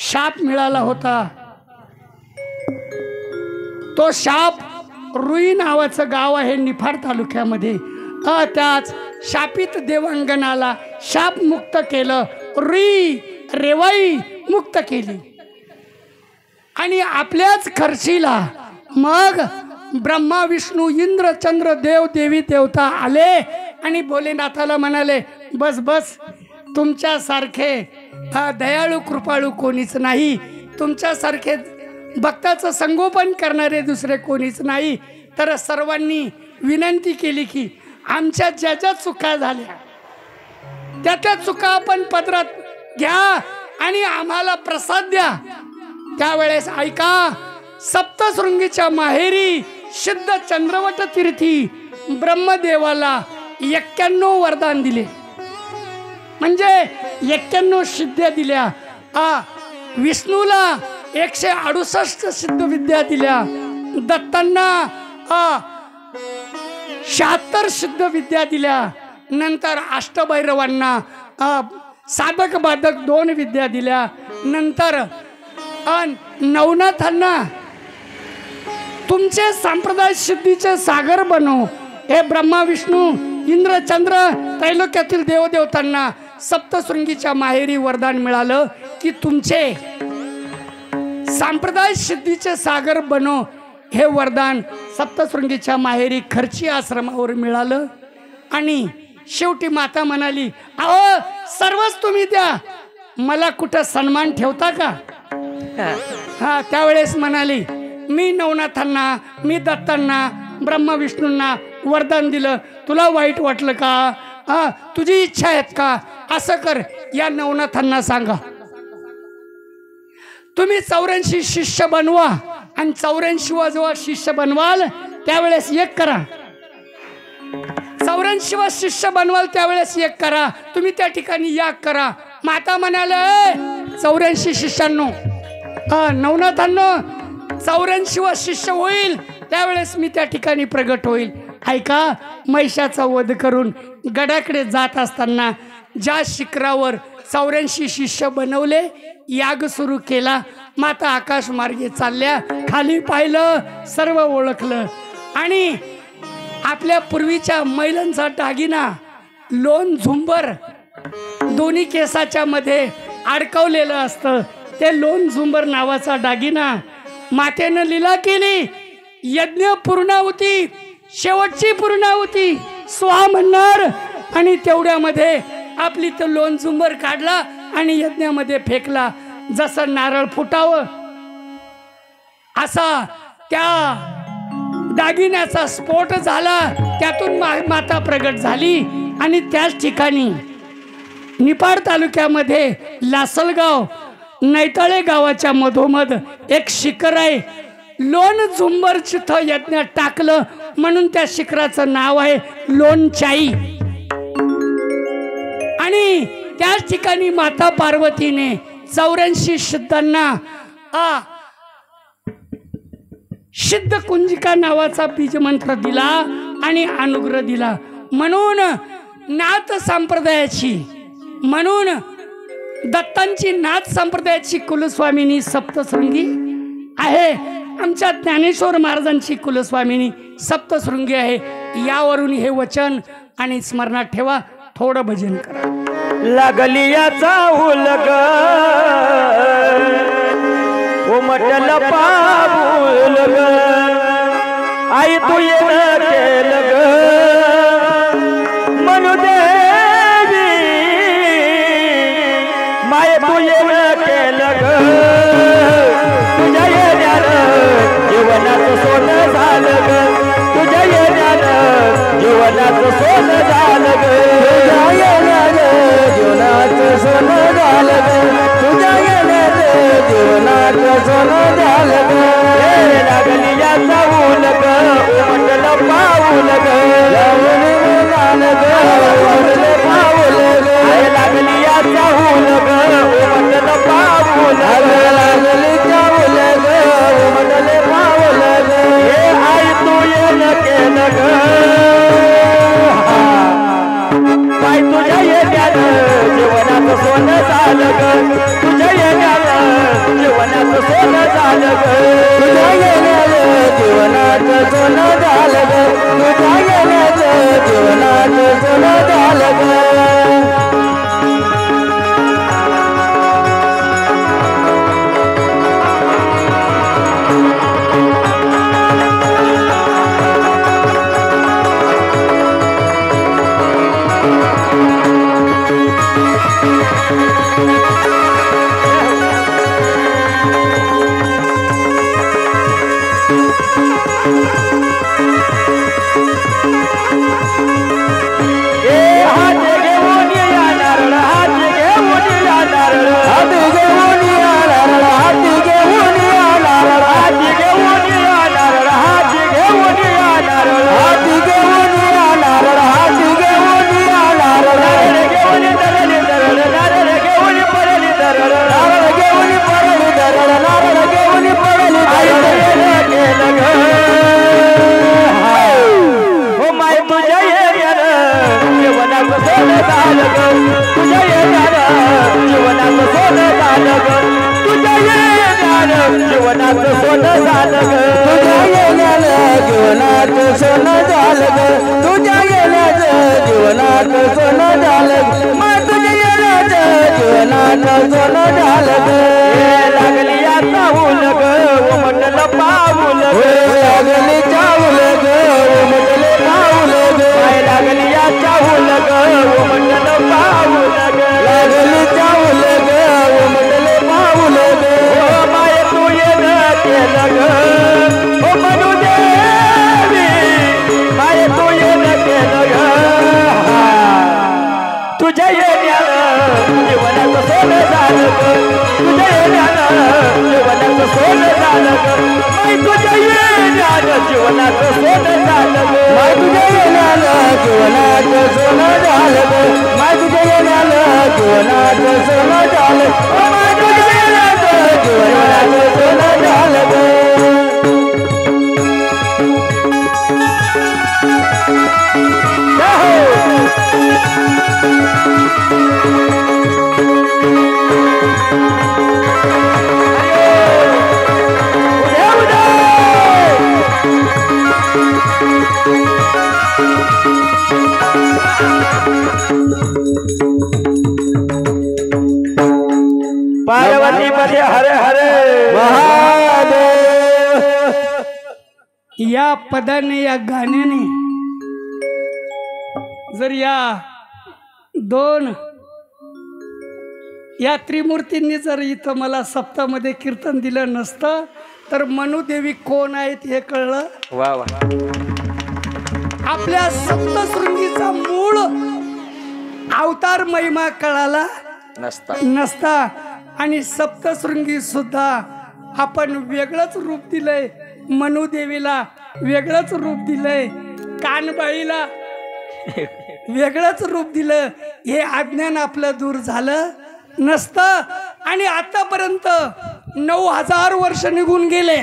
शाप मिळाला होता, तो शाप रुई नावाचं गाव आहे निफाड तालुक्यामध्ये. त्याच शापित देवांगणाला शाप मुक्त केलं, रुई रेवाई मुक्त केली. आणि आपल्याच खर्चीला मग ब्रह्मा विष्णू इंद्र चंद्र देव देवी देवता आले आणि भोलेनाथाला म्हणाले, बस बस, तुमच्यासारखे दयाळू कृपाळू कोणीच नाही, तुमच्यासारखे भक्ताचं संगोपन करणारे दुसरे कोणीच नाही. तर सर्वांनी विनंती केली की आमच्या ज्या ज्या चुका झाल्या त्या चुका आपण पदरात घ्या आणि आम्हाला प्रसाद द्या. त्यावेळेस, ऐका, सप्तशृंगीच्या माहेरी सिद्ध चंद्रवट तीर्थी ब्रह्मदेवाला 91 वरदान दिले, म्हणजे 91 सिद्ध्या दिल्या. विष्णूला 168 सिद्ध विद्या दिल्या. दत्तांना 76 सिद्ध विद्या दिल्या. नंतर अष्टभैरवांना साधक बाधक 2 विद्या दिल्या. नंतर नवनाथांना तुमचे संप्रदाय सिद्धीचे सागर बनव, हे ब्रह्मा विष्णू इंद्र चंद्र त्रैलोक्यातील देवदेवतांना सप्तशृंगीच्या माहेरी वरदान मिळालं की तुमचे सांप्रदाय सिद्धीचे सागर बनो हे वरदान सप्तशृंगीच्या माहेरी खर्ची आश्रमावर मिळालं. आणि शेवटी माता म्हणाली, अहो सर्वच तुम्ही द्या, मला कुठं सन्मान ठेवता का? हा त्यावेळेस म्हणाली, मी नवनाथांना, मी दत्तांना, ब्रह्मा विष्णूंना वरदान दिलं, तुला वाईट वाटलं का? हा तुझी इच्छा आहेत का? असं कर, या नवनाथांना सांगा तुम्ही 84 शिष्य बनवा आणि 84वा जेव्हा शिष्य बनवाल त्यावेळेस एक करा. 84वा शिष्य बनवाल त्यावेळेस एक करा, तुम्ही त्या ठिकाणी याग करा. माता म्हणाले, 84 शिष्यांनो, नवनाथांनो 84वा शिष्य होईल त्यावेळेस मी त्या ठिकाणी प्रगट होईल. ऐका, महिषाचा वध करून गडाकडे जात असताना ज्या शिखरावर 84 शिष्य बनवले, याग सुरू केला, माता आकाश मार्गे चालल्या, खाली पाहिलं, सर्व ओळखलं. आणि आपल्या पूर्वीच्या महिलांचा दागिना लोन झुंबर दोन्ही केसाच्या मध्ये अडकवलेलं असतं, ते लोन झुंबर नावाचा दागिना मातेनं लीला केली. यज्ञ पूर्णाहुती, शेवटची पूर्णाहुती स्वाहा म्हणणार आणि तेवढ्यामध्ये आपली तो लोन झुंबर काढला आणि यज्ञामध्ये फेकला. जसं नारळ फुटावं असा त्या दागिन्याचा स्फोट झाला, त्यातून माता प्रगट झाली. आणि त्याच ठिकाणी निपाड तालुक्यामध्ये लासलगाव नैताळे गावाच्या मधोमध एक शिखर आहे. लोण झुंबर चिथं यज्ञ टाकलं म्हणून त्या शिखराचं नाव आहे लोणचाई. आणि त्याच ठिकाणी माता पार्वतीने 84 सिद्धांना सिद्ध कुंजिका नावाचा बीज मंत्र दिला आणि अनुग्रह दिला. म्हणून नाथ संप्रदायाची, म्हणून दत्तांची नाथ संप्रदायाची कुलस्वामिनी सप्तशृंगी आहे. आमच्या ज्ञानेश्वर महाराजांची कुलस्वामिनी सप्तशृंगी आहे. यावरून हे वचन आणि स्मरणात ठेवा. थोडं भजन करा. लागली याचा उलग उमटल पाऊल ग, आई तू येणं केलं ग म्हणू देवी, माय तू येणं केलं ग, तुझ्या येण्यानं जीवनाचं सोनं झालं ग, तुझ्या येण्यानं जीवनाचं सोनं झालं ग, तुझ्या येण्यानं जीवनाचं सोनं झालं ग, तुझ्या येण्यानं जीवनाचं सोनं झालं ग. लागली याचा ऊन ग उमटलं पाऊल ग, लावून ग उमटलं पाऊल ग, लागली याचा ऊन ग उमटलं पाऊल ग, लागली चाऊल ग उमटले पाऊल ग. हे आई तू येणं केलं ग, पाय तुझ्या येण्यानं जीवनाचं सोनं झालं ग, तुझ्या येण्यानं जीवनाचं सोनं झालं ग, तुझ्या येण्यानं जीवनाचं सोनं झालं ग, तुझ्या येण्यानं जीवनाचं सोनं झालं ग. जीवनाचं सोनं झालं ग, तुझ्या येण्यानं जीवनाचं सोनं झालं ग, तुझ्या येण्याचं जीवनाचं सोनं झालं ग, मग तुझ्या येण्याचं जीवनाचं सोनं झालं ग. लागली याचा ऊन चाहूल ग उमटल पाऊल ग लागली चावल ग उमटल पाऊल ग ओ माय तू येन केलं ग ओ मनू देवी माय तू येन केलं ग तुझ्या येण्यानं जीवनाचं सोनं झालं ग तुझ्या येण्यानं जीवनाचं सोनं झालं ग माय तुझ्या येण्यानं जीवनाचं सोनं झालं ग माय तुझ्या येण्यानं जीवनाचं सोनं झालं ग माय तुझ्या येण्यानं जीवनाचं सोनं झालं माय तुझ्या येण्यानं जीवनाचं सोनं झालं ग पार्वती मध्ये हरे हरे महादेव या पदाने या गाण्याने जर या दोन या त्रिमूर्तींनी जर इथं मला सप्तामध्ये कीर्तन दिलं नसतं तर मनुदेवी कोण आहेत हे कळलं. वा वा आपल्या सप्तशृंगीचा मूळ अवतार महिमा कळाला नसता आणि सप्तशृंगी सुद्धा आपण वेगळंच रूप दिलंय. मनुदेवीला वेगळंच रूप दिलंय, कानबाईला वेगळंच रूप दिलं. हे अज्ञान आपलं दूर झालं नसतं आणि आतापर्यंत 9000 वर्ष निघून गेले.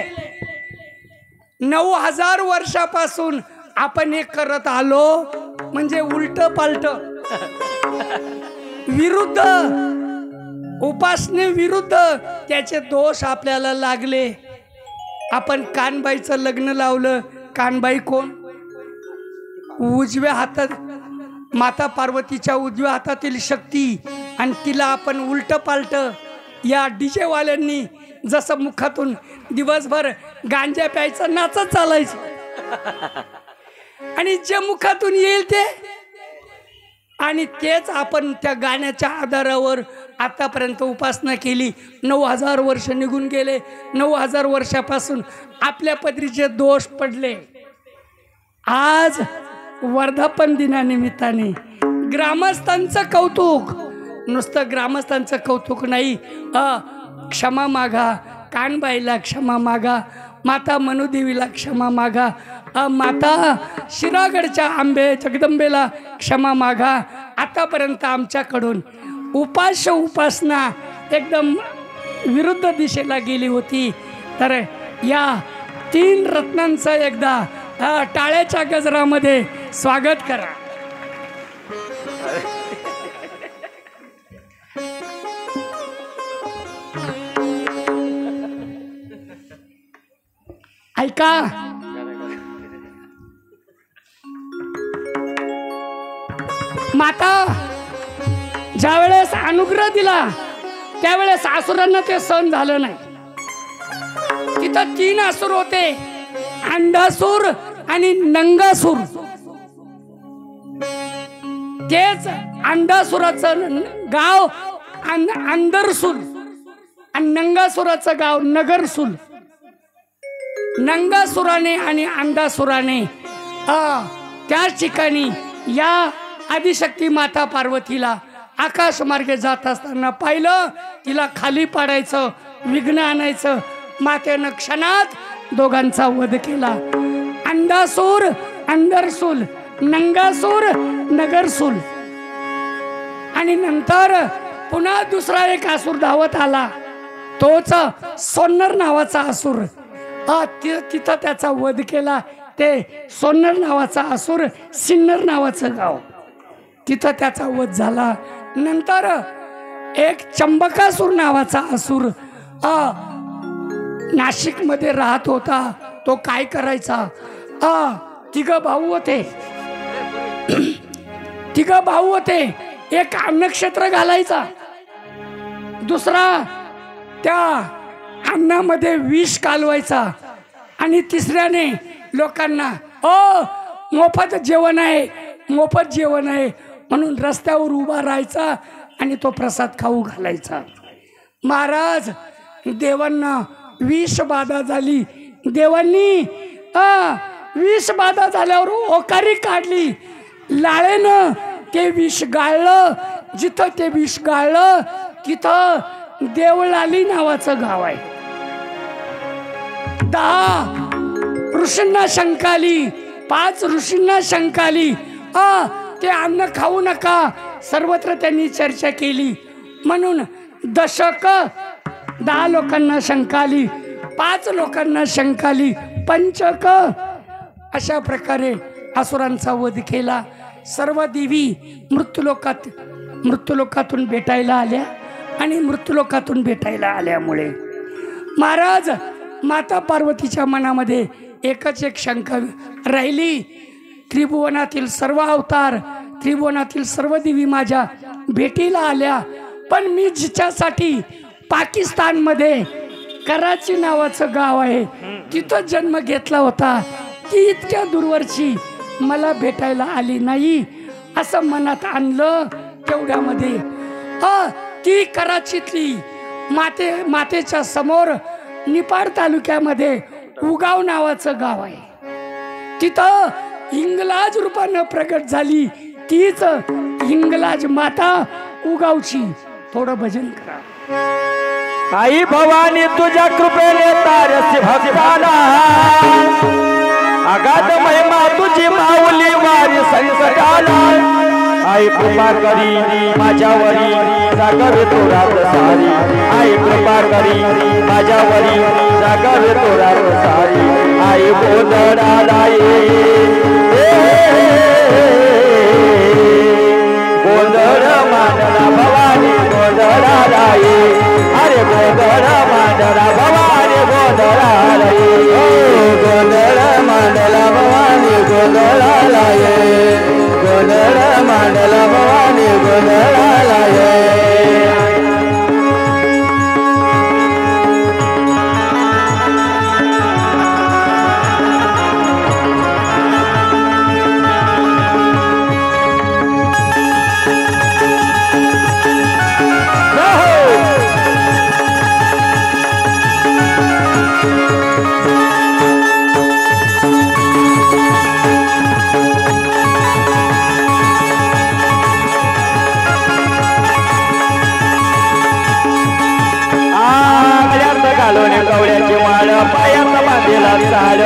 9000 वर्षापासून आपण हे करत आलो म्हणजे उलट पालट विरुद्ध उपासने विरुद्ध त्याचे दोष आपल्याला लागले. आपण कानबाईचं लग्न लावलं. कानबाई कोण? उजव्या हातात माता पार्वतीच्या उजव्या हातातील शक्ती आणि तिला आपण उलट पालट या डीजे वाल्यांनी जसं मुखातून दिवसभर गांजा प्यायचं नाचत चालायचं आणि जे मुखातून येईल ते आणि तेच आपण त्या गाण्याच्या आधारावर आतापर्यंत उपासना केली. 9000 वर्ष निघून गेले. 9000 वर्षापासून आपल्या पदरीचे दोष पडले. आज वर्धापन दिनानिमित्ताने ग्रामस्थांचं कौतुक, नुसतं ग्रामस्थांचं कौतुक नाही, क्षमा मागा, कानबाईला क्षमा मागा, माता मनुदेवीला क्षमा मागा, माता शिरागडच्या आंबे जगदंबेला क्षमा मागा. आतापर्यंत आमच्याकडून उपासना एकदम विरुद्ध दिशेला गेली होती. तर या 3 रत्नांचं एकदा टाळ्याच्या गजरामध्ये स्वागत करा. ऐका, माता ज्यावेळेस अनुग्रह दिला त्यावेळेस असुरांना ते सहन झालं नाही. तिथं 3 असुर होते, अंडासूर आणि नंगासूर. तेच अंडासुराचं गाव अंदरसूल आणि नंगासुराचं गाव नगरसूल. नंगासुराने आणि अंडासुराने त्याच ठिकाणी या आदिशक्ती माता पार्वतीला आकाश मार्गे जात असताना पाहिलं. तिला खाली पाडायचं, विघ्न आणायचं. मातेनं क्षणात दोघांचा वध केला. अंडासूर अंदरसूल, नंगासूर नगरसूल. आणि नंतर पुन्हा दुसरा एक असुर धावत आला, तोच सोन्नर नावाचा असुर. तिथं त्याचा वध केला. ते सोन्नर नावाचा असुर, सिन्नर नावाचं गाव, तिथं त्याचा वध झाला. नंतर एक चंबकासूर नावाचा असुर नाशिकमध्ये राहत होता. तो काय करायचा, 3 भाऊ होते. 3 भाऊ होते. एक अन्नक्षेत्र घालायचा, दुसरा त्या अन्नामध्ये विष कालवायचा आणि तिसऱ्याने लोकांना मोफत जेवण आहे, मोफत जेवण आहे म्हणून रस्त्यावर उभा राहायचा आणि तो प्रसाद खाऊ घालायचा. महाराज देवांना विष बाधा झाली. देवांनी विष बाधा झाल्यावर ओकारी काढली. लाळेनं ते विष गाळलं. जिथं ते विष गाळलं तिथं देवळाली नावाचं गाव आहे. 10 ऋषींना शंका आली. 5 ऋषींना शंका आली. ते अन्न खाऊ नका. सर्वत्र त्यांनी चर्चा केली म्हणून दशक 10 लोकांना शंका आली. 5 लोकांना शंका आली. पंचक अशा प्रकारे असुरांचा वध केला. सर्व देवी मृत्यूलोकातून भेटायला आल्या आणि मृत्यूलोकातून भेटायला आल्यामुळे महाराज माता पार्वतीच्या मनामध्ये एकच एक शंका राहिली. त्रिभुवनातील सर्व अवतार, त्रिभुवनातील सर्व देवी माझ्या भेटीला आल्या, पण मी जिच्यासाठी पाकिस्तानमध्ये कराची नावाचं गाव आहे तिथं जन्म घेतला होता ती इतक्या दूरवरची मला भेटायला आली नाही असं मनात आणलं. तेवढ्यामध्ये ती कराचीतली मातेच्या समोर निपाड तालुक्यामध्ये उगाव नावाचं गाव आहे. तिथं हिंगलाज रूपानं प्रगट झाली. तीच हिंगलाज माता उगावची. थोडं भजन करा. आई भवानी तुझ्या कृपेने तारसी भक्ताला अगाध महिमा तुझी माऊली वारी संकटाला. आई कृपा करी माझ्यावरी जागावे तो रात सारी. आई कृपा करी माझ्यावरी जागावे तो रात सारी. आई गोंधळाला गोंधळ मांडला भवानी गोंधळाला अरे गोंधळ मांडला भवानी गोंधळाला गोंधळ मांडला भवानी गोंधळाला गोंधळ मांडला भवानी गोंधळाला कवड्याची माळ पायात बांधलेला चाड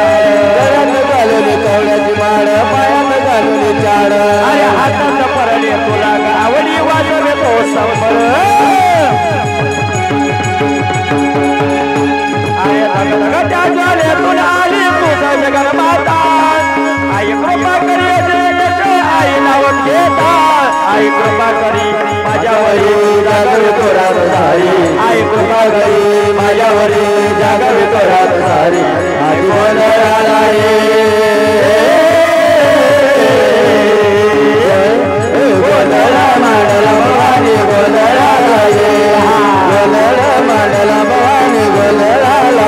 गळ्यात घालून कवड्याची माळ पायात घालून चाड. अरे हातात परडे तुला गावडी वाजवे तो संबर. अरे धगधगत्या ज्वालेतून आली तुझा जगन माता. आई कृपा करी आई नाव घेता. आई कृपा करी माझ्यावरी जागवे तो रात सारी. आई कृपा करी माझ्यावरी जागवे तो रात सारी. आई गोंधळाला गोंधळ मांडला भवानी गोंधळाला गोंधळ मांडला भवानी गोंधळाला.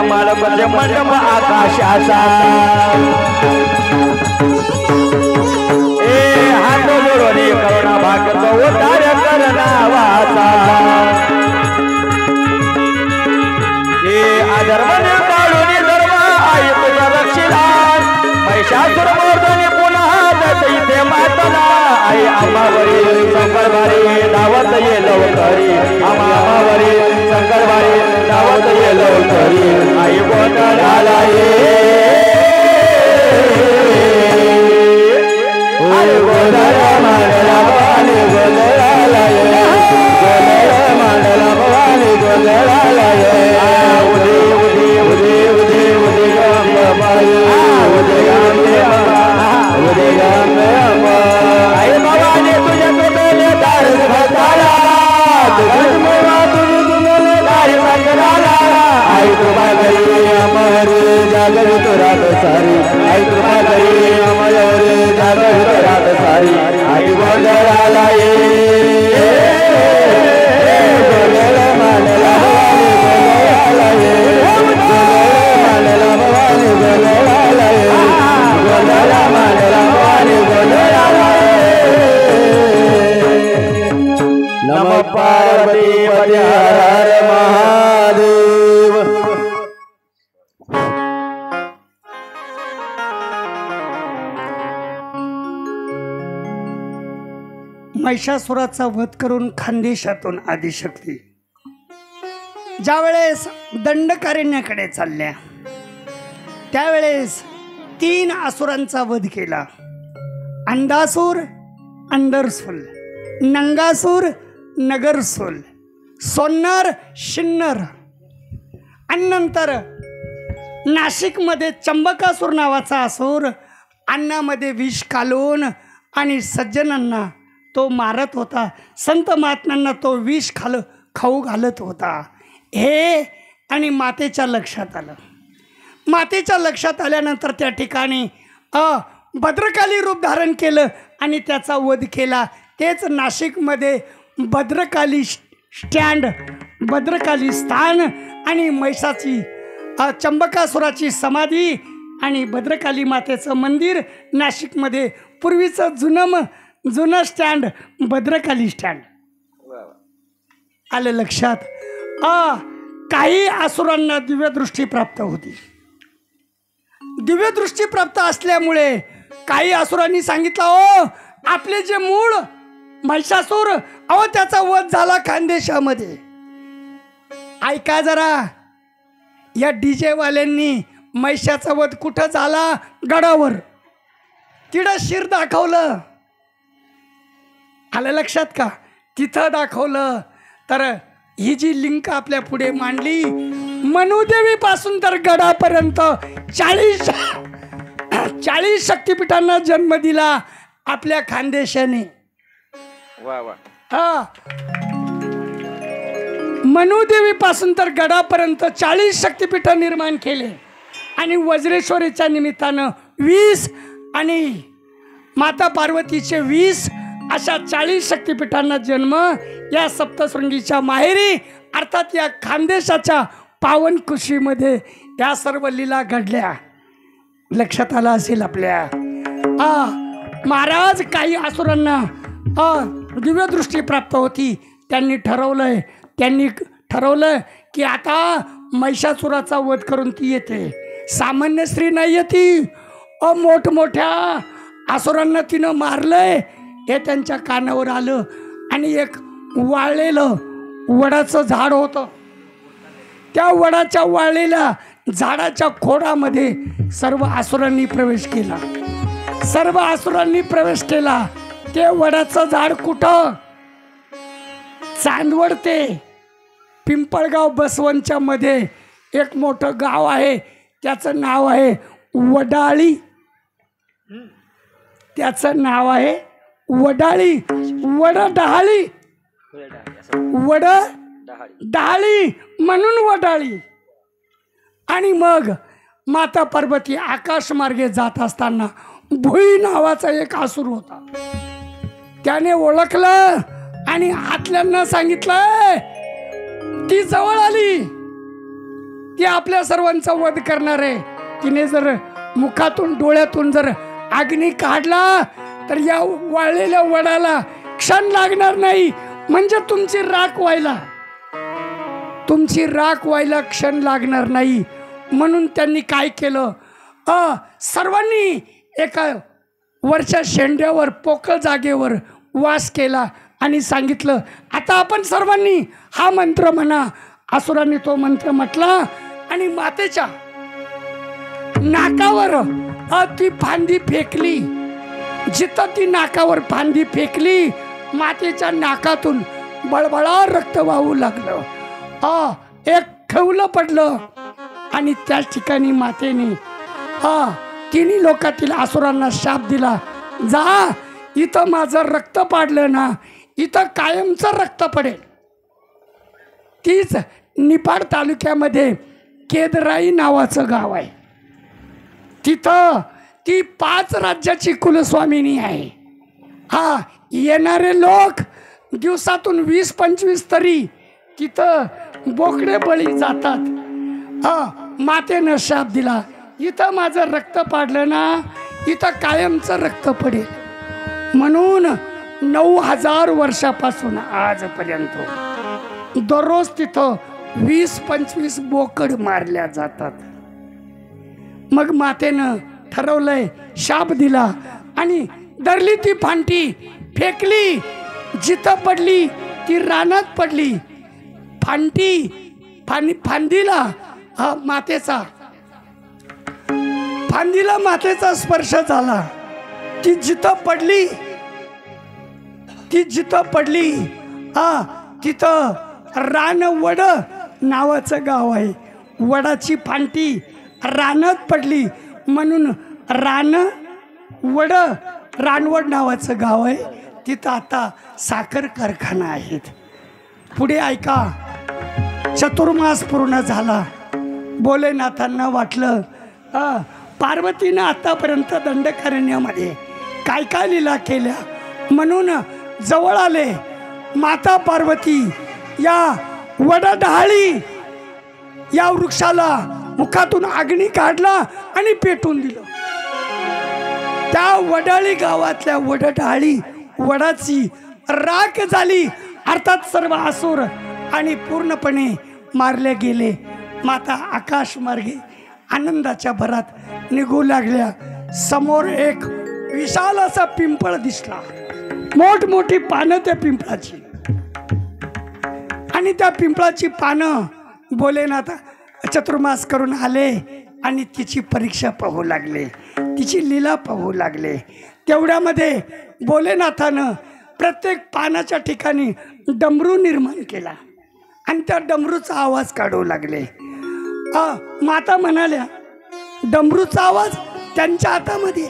मालपचे मंडप आकाशाचा हात जोडोनी करुणा भागतो उद्धार करणावाचा. अधर्मने काढून धर्म आई तुझ्या रक्षिला. महिषासुर मोर्दनी पुन्हा जात इथे मातला. आई आम्हावरी शंकरवारी दावत ये लवकरी. आम्हावरी शंकरवारी दावत ये लवकरी. आई गोंधळाला गोंधळ मांडला भवानी गोंधळाला गोंधळ मांडला जागवित रात सारी आई कृपा करी मयूरी जागवित रात सारी आई गोंधळाला ये गोंधळ मांडला गोंधळाला ये मांडला भवानी गोंधळाला ये गोंधळ मांडला भवानी गोंधळाला नमः पार्वती पते हर हर महादेव महिषासुराचा वध करून खानदेशातून आदिशक्ती ज्यावेळेस दंडकारण्याकडे चालल्या त्यावेळेस 3 असुरांचा वध केला. अंडासूर, अंडरसूल, नंगासूर, नगरसूल, सोन्नर, शिन्नर आणि नंतर नाशिकमध्ये चंबकासूर नावाचा असुर अन्नामध्ये विष कालून आणि सज्जनांना तो मारत होता. संत महात्म्यांना तो विष खाऊ घालत होता. हे आणि मातेच्या लक्षात आलं. मातेच्या लक्षात आल्यानंतर त्या ठिकाणी भद्रकाली रूप धारण केलं आणि त्याचा वध केला. तेच नाशिकमध्ये भद्रकाली स्टँड, भद्रकाली स्थान आणि महिषाची चंबकासुराची समाधी आणि भद्रकाली मातेचं मंदिर नाशिकमध्ये पूर्वीचं जुनं स्टँड भद्रकाली स्टँड. आलं लक्षात. काही असुरांना दिव्यदृष्टी प्राप्त होती. दिव्यदृष्टी प्राप्त असल्यामुळे काही असुरांनी सांगितलं ओ आपले जे मूळ महिषासूर त्याचा वध झाला खानदेशामध्ये. ऐका जरा, या DJ वाल्यांनी महिषाचा वध कुठं झाला? गडावर. तिथं शिर दाखवलं. आलं लक्षात का? तिथं दाखवलं. तर ही जी लिंक आपल्या पुढे मांडली, मनुदेवी पासून तर गडापर्यंत 40 शक्तिपीठांना जन्म दिला आपल्या खानदेशाने. मनुदेवी पासून तर गडापर्यंत 40 शक्तिपीठ निर्माण केले आणि वज्रेश्वरीच्या निमित्तानं 20 आणि माता पार्वतीचे 20 अशा 40 शक्तिपीठांना जन्म या सप्तशृंगीच्या माहेरी अर्थात या खानदेशाच्या पावन कुशीमध्ये या सर्व लीला घडल्या. लक्षात आलं असेल आपल्या. महाराज काही असुरांना दिव्यदृष्टी प्राप्त होती. त्यांनी ठरवलं की आता महिषासुराचा वध करून ती येते. सामान्य स्त्री नाही येते. मोठमोठ्या असुरांना तिनं मारलंय हे त्यांच्या कानावर आलं. आणि एक वाळलेलं वडाचं झाड होतं. त्या वडाच्या वाळलेल्या झाडाच्या खोडामध्ये सर्व असुरांनी प्रवेश केला. ते वडाचं झाड कुठं? चांदवड ते पिंपळगाव बसवनच्या मध्ये एक मोठं गाव आहे. त्याचं नाव आहे वडाळी. त्याचं नाव आहे वडाळी. वडडाळी म्हणून वडाळी. आणि मग माता पार्वती आकाश मार्गे जात असताना भुई नावाचा एक असुर होता. त्याने ओळखलं आणि आतल्यांना सांगितलं. ती जवळ आली. ती आपल्या सर्वांचा वध करणार आहे. तिने जर मुखातून डोळ्यातून जर अग्नी काढला तर या वाळलेल्या वडाला क्षण लागणार नाही. म्हणजे तुमची राख व्हायला क्षण लागणार नाही. म्हणून त्यांनी काय केलं? सर्वांनी एका वरच्या शेंड्यावर पोकळ जागेवर वास केला आणि सांगितलं आता आपण सर्वांनी हा मंत्र म्हणा. असुरांनी तो मंत्र म्हटला आणि मातेच्या नाकावर ती फांदी फेकली. जिथं ती नाकावर फांदी फेकली मातेच्या नाकातून बळबळा रक्त वाहू लागलं. एक खवलं पडलं आणि त्याच ठिकाणी मातेने तिन्ही लोकातील असुरांना शाप दिला. जा, इथं माझं रक्त पाडलं ना इथं कायमचं रक्त पडेल. तीच निफाड तालुक्यामध्ये केदराई नावाचं गाव आहे. तिथं ती 5 राज्याची कुलस्वामिनी आहे. हा, येणारे लोक दिवसातून 20-25 तरी तिथं बोकडे बळी जातात. हा, मातेनं शाप दिला, इथं माझं रक्त पाडलं ना, इथं कायमचं रक्त पडेल. म्हणून 9000 वर्षापासून आजपर्यंत दररोज तिथं 20-25 बोकड मारल्या जातात. मग मातेनं ठरवलंय, शाप दिला आणि धरली ती फांटी, फेकली, जिथं पडली ती रानात पडली. फांदीला मातेचा स्पर्श झाला. ती जिथं पडली तिथं रानवड नावाचं गाव आहे. वडाची फांटी रानात पडली म्हणून रानवड नावाचं गाव आहे. तिथं आता साखर कारखाना आहेत. पुढे ऐका, चतुर्मास पूर्ण झाला. भोलेनाथांना वाटलं पार्वतीनं आतापर्यंत दंडकारण्यामध्ये काय काय लीला केल्या, म्हणून जवळ आले. माता पार्वती या वडडहाळी या वृक्षाला मुखातून अग्नी काढला आणि पेटून दिलं. त्या वडाळी गावातल्या वडडहाळी वडाची राख झाली. अर्थात सर्व असुर आणि पूर्णपणे मारले गेले. माता आकाश मार्गे आनंदाच्या भरात निघू लागल्या. समोर एक विशाल असा पिंपळ दिसला, मोठमोठी पानं त्या पिंपळाची. आणि त्या पिंपळाची पानं भोलेनाथ चतुर्मास करून आले आणि तिची परीक्षा पाहू लागले, तिची लीला पाहू लागले. तेवढ्यामध्ये भोलेनाथानं प्रत्येक पानाच्या ठिकाणी डमरू निर्माण केला आणि त्या डमरूचा आवाज काढू लागले. माता म्हणाल्या, डमरूचा आवाज त्यांच्या हातामध्ये,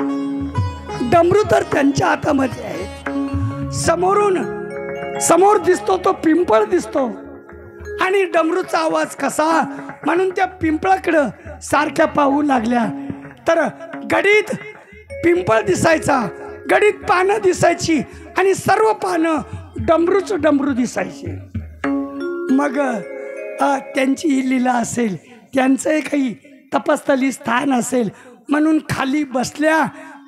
डमरू तर त्यांच्या हातामध्ये आहे. समोर दिसतो तो पिंपळ दिसतो आणि डमरूचा आवाज कसा, म्हणून त्या पिंपळाकडं सारख्या पाहू लागल्या. तर गडीत पिंपळ दिसायचा, गडीत पानं दिसायची आणि सर्व पानं डमरू दिसायची. मग त्यांची ही लीला असेल, त्यांचं काही तपस्थली स्थान असेल म्हणून खाली बसल्या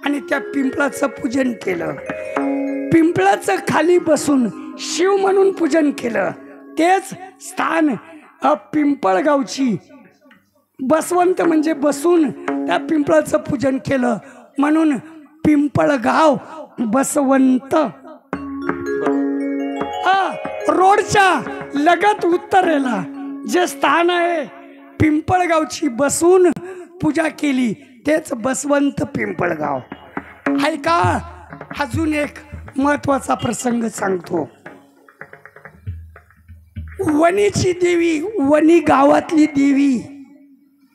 आणि त्या पिंपळाचं पूजन केलं. पिंपळाचं खाली बसून शिव म्हणून पूजन केलं. तेच स्थान पिंपळगावची बसवंत म्हणजे बसून त्या पिंपळाचं पूजन केलं म्हणून पिंपळगाव बसवंत. रोडच्या लगत उत्तरेला जे स्थान आहे पिंपळगावची बसून पूजा केली, तेच बसवंत पिंपळगाव. ऐका, अजून एक महत्वाचा प्रसंग सांगतो. वणीची देवी, वणी गावातली देवी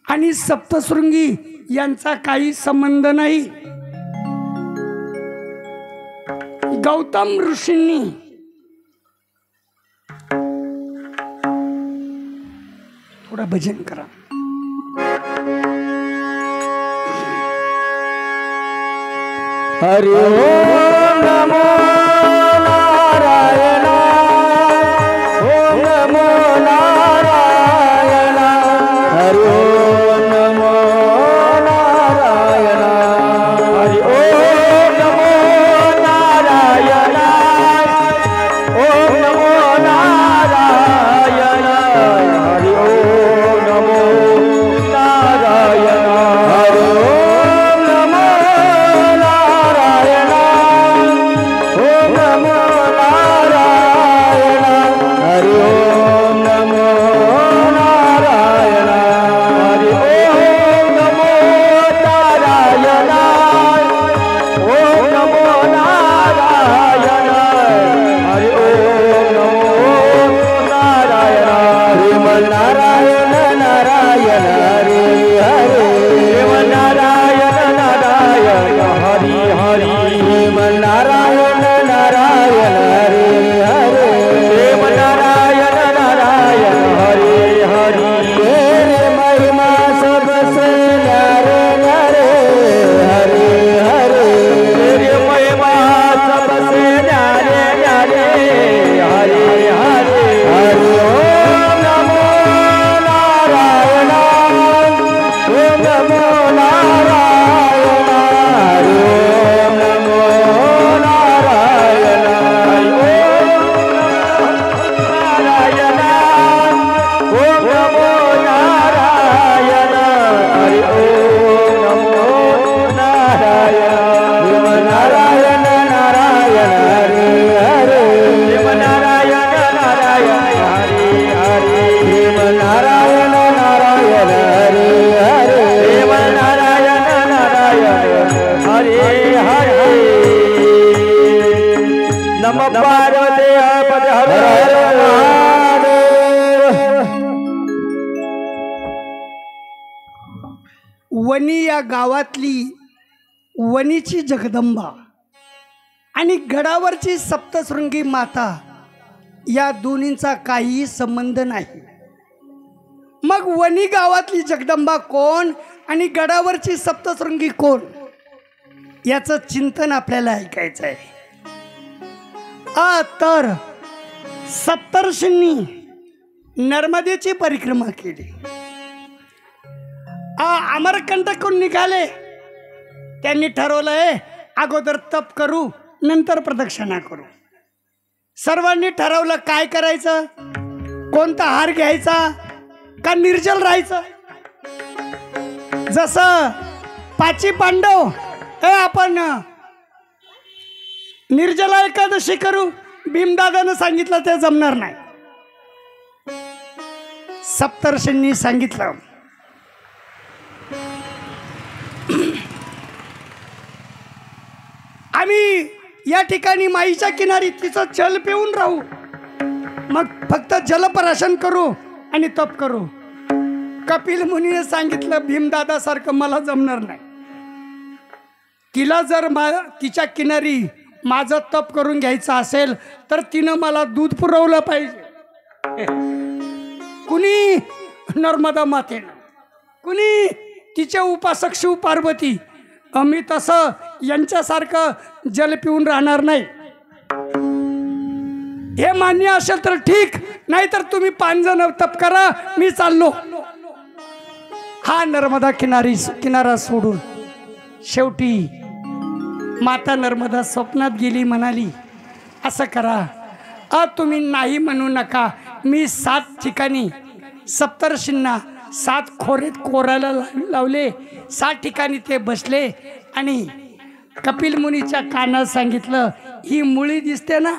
आणि सप्तशृंगी यांचा काही संबंध नाही. गौतम ऋषींनी थोडा भजन करा. हरि ओम नमो नारायण, ओम नमो नारायण, हरि ओम नमो नारायण, हरि ओम नमो नारायण, ओम नमो नारायण, हरि ओम नमो नारायण, हरि ओम नमो नारायण, नमो नारायण हरि ओम नमो नारायण हरि ओम नमो नारायण हरि ओम नमो नारायण शिव नारायण नारायण हरे हरे शिव नारायण नारायण हरे हरे शिव नारायण नारायण हरे हरे शिव नारायण नारायण हरे हरे नमः पार्वती पते हर हर महादेव। वणी या गावातली वणीची जगदंबा आणि गडावरची सप्तशृंगी माता या दोन्हींचा काहीही संबंध नाही। मग वणी गावातली जगदंबा कोण आणि गडावरची सप्तशृंगी कोण याचं चिंतन आपल्याला ऐकायचं आहे। तर सप्तर्षींनी नर्मदेची परिक्रमा केली। अमरकंटकून निघाले। त्यांनी ठरवलंय अगोदर तप करू नंतर प्रदक्षिणा करू। सर्वांनी ठरवलं काय करायचं, कोणता हार घ्यायचा का निर्जल राहायचं। जसं पाची पांडव आपण निर्जला एकादशी करू, भीमदादानं सांगितलं ते जमणार नाही। सप्तर्षींनी सांगितलं आम्ही या ठिकाणी माईच्या किनारी तिचं जल पिऊन राहू, मग फक्त जलपराशन करू आणि तप करू। कपिल मुनीने सांगितलं भीमदादा सारखं मला जमणार नाही। तिला जर तिच्या किनारी माझं तप करून घ्यायचं असेल तर तिनं मला दूध पुरवलं पाहिजे। कुणी नर्मदा मातेनं, कुणी तिचे उपासक शिव पार्वती। आम्ही तसं यांच्यासारखं जल पिऊन राहणार नाही। हे मान्य असेल तर ठीक, नाहीतर तुम्ही 5 जण तप करा, मी चाललो। हा नर्मदा किनारा सोडून शेवटी माता नर्मदा स्वप्नात गेली, म्हणाली असं करा तुम्ही नाही म्हणू नका। मी 7 ठिकाणी सप्तर्षींना 7 खोरेत कोरायला लावले। 7 ठिकाणी ते बसले आणि कपिल मुनीच्या कानात सांगितलं ही मुळी दिसते ना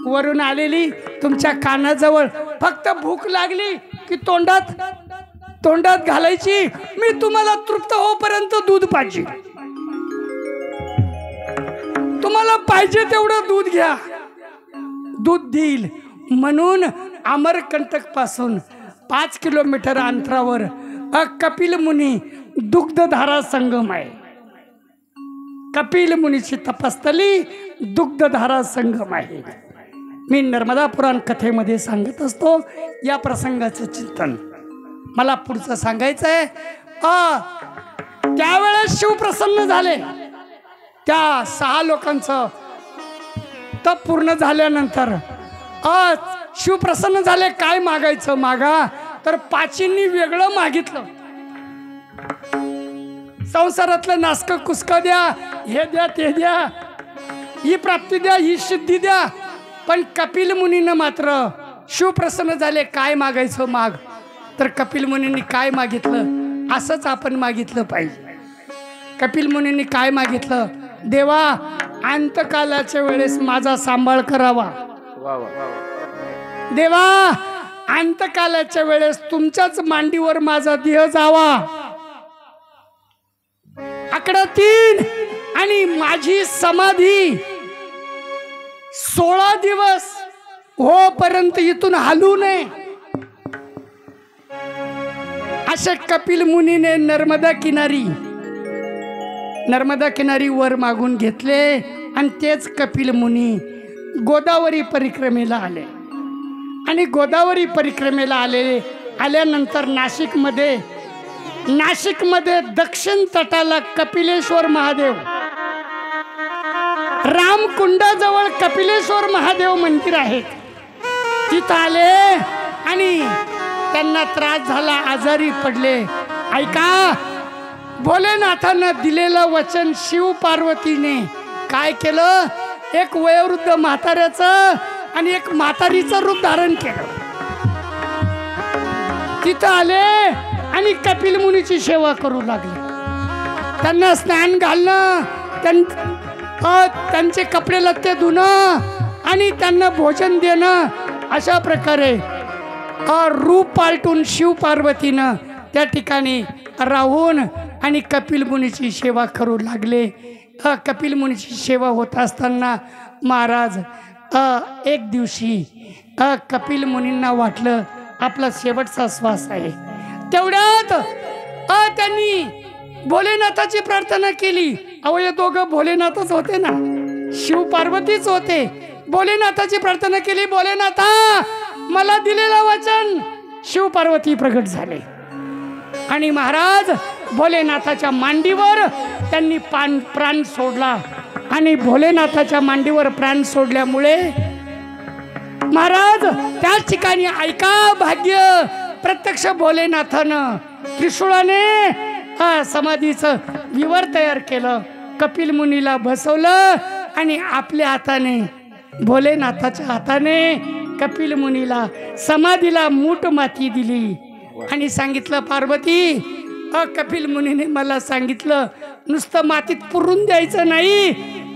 वरून आलेली तुमच्या कानाजवळ, फक्त भूक लागली की तोंडात घालायची। मी तुम्हाला तृप्त होईपर्यंत दूध पाहिजे, तुम्हाला पाहिजे तेवढं दूध घ्या, दूध देईल। म्हणून अमरकंटक पासून 5 किलोमीटर अंतरावर कपिल मुनी दुग्धधारा संगम आहे। कपिल मुनीची तपस्थली दुग्धधारा संगम आहे। मी नर्मदा पुराण कथेमध्ये सांगत असतो या प्रसंगाचं चिंतन। मला पुढचं सांगायचं आहे। त्यावेळेस शिव प्रसन्न झाले। त्या 6 लोकांचं तप पूर्ण झाल्यानंतर शिव प्रसन्न झाले। काय मागायचं मागा, तर पाचींनी वेगळं मागितलं। संसारातलं नासक कुसक द्या, हे द्या ते द्या, ही प्राप्ती द्या, ही सिद्धी द्या। पण कपिल मुनीनं मात्र शिव प्रसन्न झाले। काय मागायचं माग, तर कपिल मुनींनी काय मागितलं असंच आपण मागितलं पाहिजे। कपिल मुनींनी काय मागितलं, देवा अंतकालाच्या वेळेस माझा सांभाळ करावा। देवा अंतकालाच्या वेळेस तुमच्याच मांडीवर माझा देह जावा। आकडा 3 आणि माझी समाधी 16 दिवस होपर्यंत इथून हलू नये, असे कपिल मुनीने नर्मदा किनारी वर मागून घेतले। आणि तेच कपिल मुनी गोदावरी परिक्रमेला आले। आणि गोदावरी परिक्रमेला आल्यानंतर नाशिकमध्ये दक्षिण तटाला कपिलेश्वर महादेव, रामकुंडाजवळ कपिलेश्वर महादेव मंदिर आहे। तिथं आले आणि त्यांना त्रास झाला, आजारी पडले। ऐका, भोलेनाथानं दिलेलं वचन शिव पार्वतीने काय केलं, एक वयोवृद्ध म्हाताऱ्याचं आणि एक म्हातारीचं रूप धारण केलं. तिथं आले आणि कपिल मुनीची सेवा करू लागले. त्यांना स्नान घालणं, त्यांचे कपडे लत्ते धुणं आणि त्यांना भोजन देणं, अशा प्रकारे रूप पालटून शिव पार्वतीनं त्या ठिकाणी राहून आणि कपिल मुनीची सेवा करू लागले. कपिल मुनीची सेवा होत असताना महाराज एक दिवशी कपिल मुनींना वाटलं आपला शेवटचा श्वास आहे. तेवढ्यात त्यांनी भोलेनाथाची प्रार्थना केली. अहो हे दोघं भोलेनाथच होते ना, शिव पार्वतीच होते. भोलेनाथाची प्रार्थना केली, भोलेनाथा मला दिलेलं वचन. शिव पार्वती प्रगट झाले आणि महाराज भोलेनाथाच्या मांडीवर त्यांनी प्राण सोडला. आणि भोलेनाथाच्या मांडीवर प्राण सोडल्यामुळे महाराज त्याच ठिकाणी ऐका भाग्य, प्रत्यक्ष भोलेनाथानं त्रिशूळाने समाधीचं विवर तयार केलं. कपिल मुनीला बसवलं आणि आपल्या हाताने, भोलेनाथाच्या हाताने कपिल मुनीला समाधीला मूठ माती दिली आणि सांगितलं, पार्वती कपिल मुनीने मला सांगितलं नुसतं मातीत पुरून द्यायचं नाही,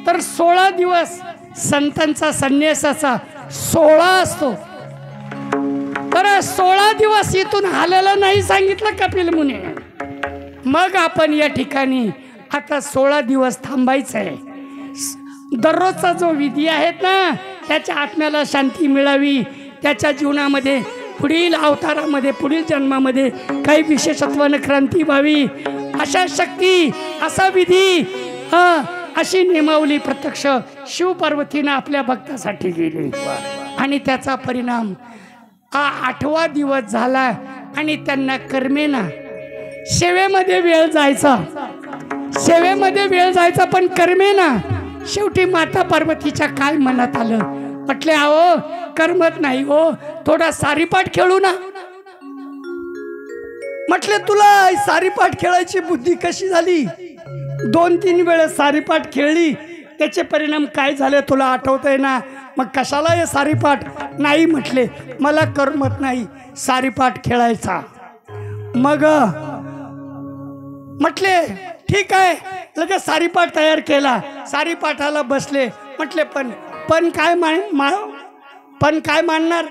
तर 16 दिवस संतांचा संन्यासाचा 16 असतो, तर 16 दिवस इथून हालायला नाही सांगितलं कपिल मुनी. मग आपण या ठिकाणी आता 16 दिवस थांबायचं आहे. दररोजचा जो विधी आहेत ना, त्याच्या आत्म्याला शांती मिळावी, त्याच्या जीवनामध्ये पुढील अवतारामध्ये, पुढील जन्मामध्ये काही विशेषत्वानं क्रांती व्हावी, अशा शक्ती, असा विधी, अशी नियमावली प्रत्यक्ष शिव पार्वतीनं आपल्या भक्तासाठी केली. आणि त्याचा परिणाम 8वा दिवस झाला आणि त्यांना कर्मेना सेवेमध्ये वेळ जायचा, सेवेमध्ये वेळ जायचा, पण कर्मेना शेवटी माता पार्वतीच्या काय मनात आलं, म्हटले अहो करमत नाही हो, थोडा सारीपाठ खेळू ना. म्हटले तुला सारीपाठ खेळायची बुद्धी कशी झाली? 2-3 वेळेस सारीपाठ खेळली, त्याचे परिणाम काय झाले तुला आठवतंय ना, मग कशाला हे सारीपाठ? नाही म्हटले, मला करमत नाही सारीपाठ खेळायचा. मग म्हटले ठीक आहे, लगेच सारीपाठ तयार केला, सारीपाठाला बसले. म्हटले पण काय मांडणार?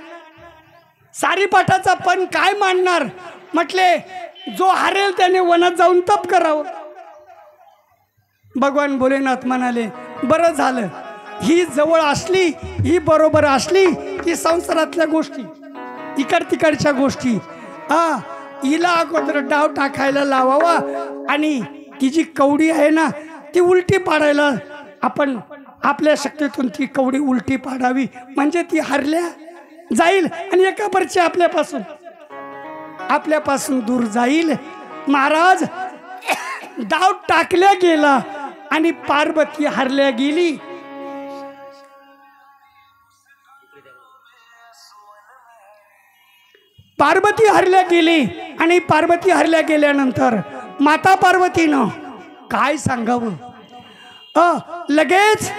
सारीपाठाचा पण काय मांडणार? म्हटले जो हारेल त्याने वनात जाऊन तप करावं. भगवान भोलेनाथ म्हणाले बरं झालं, ही जवळ असली, ही बरोबर असली की संसारातल्या गोष्टी, इकड तिकडच्या गोष्टी, हिला अगोदर डाव टाकायला लावावा आणि ती जी कवडी आहे ना ती उलटी पाडायला, आपण आपल्या शक्तीतून ती कवडी उलटी पाडावी, म्हणजे ती हरल्या जाईल आणि एका परची आपल्यापासून दूर जाईल. महाराज डाव टाकल्या गेला आणि पार्वती हरल्या गेली. पार्वती हरल्या गेली आणि पार्वती हरल्या गेल्यानंतर माता पार्वतीनं काय सांगावं, लगेच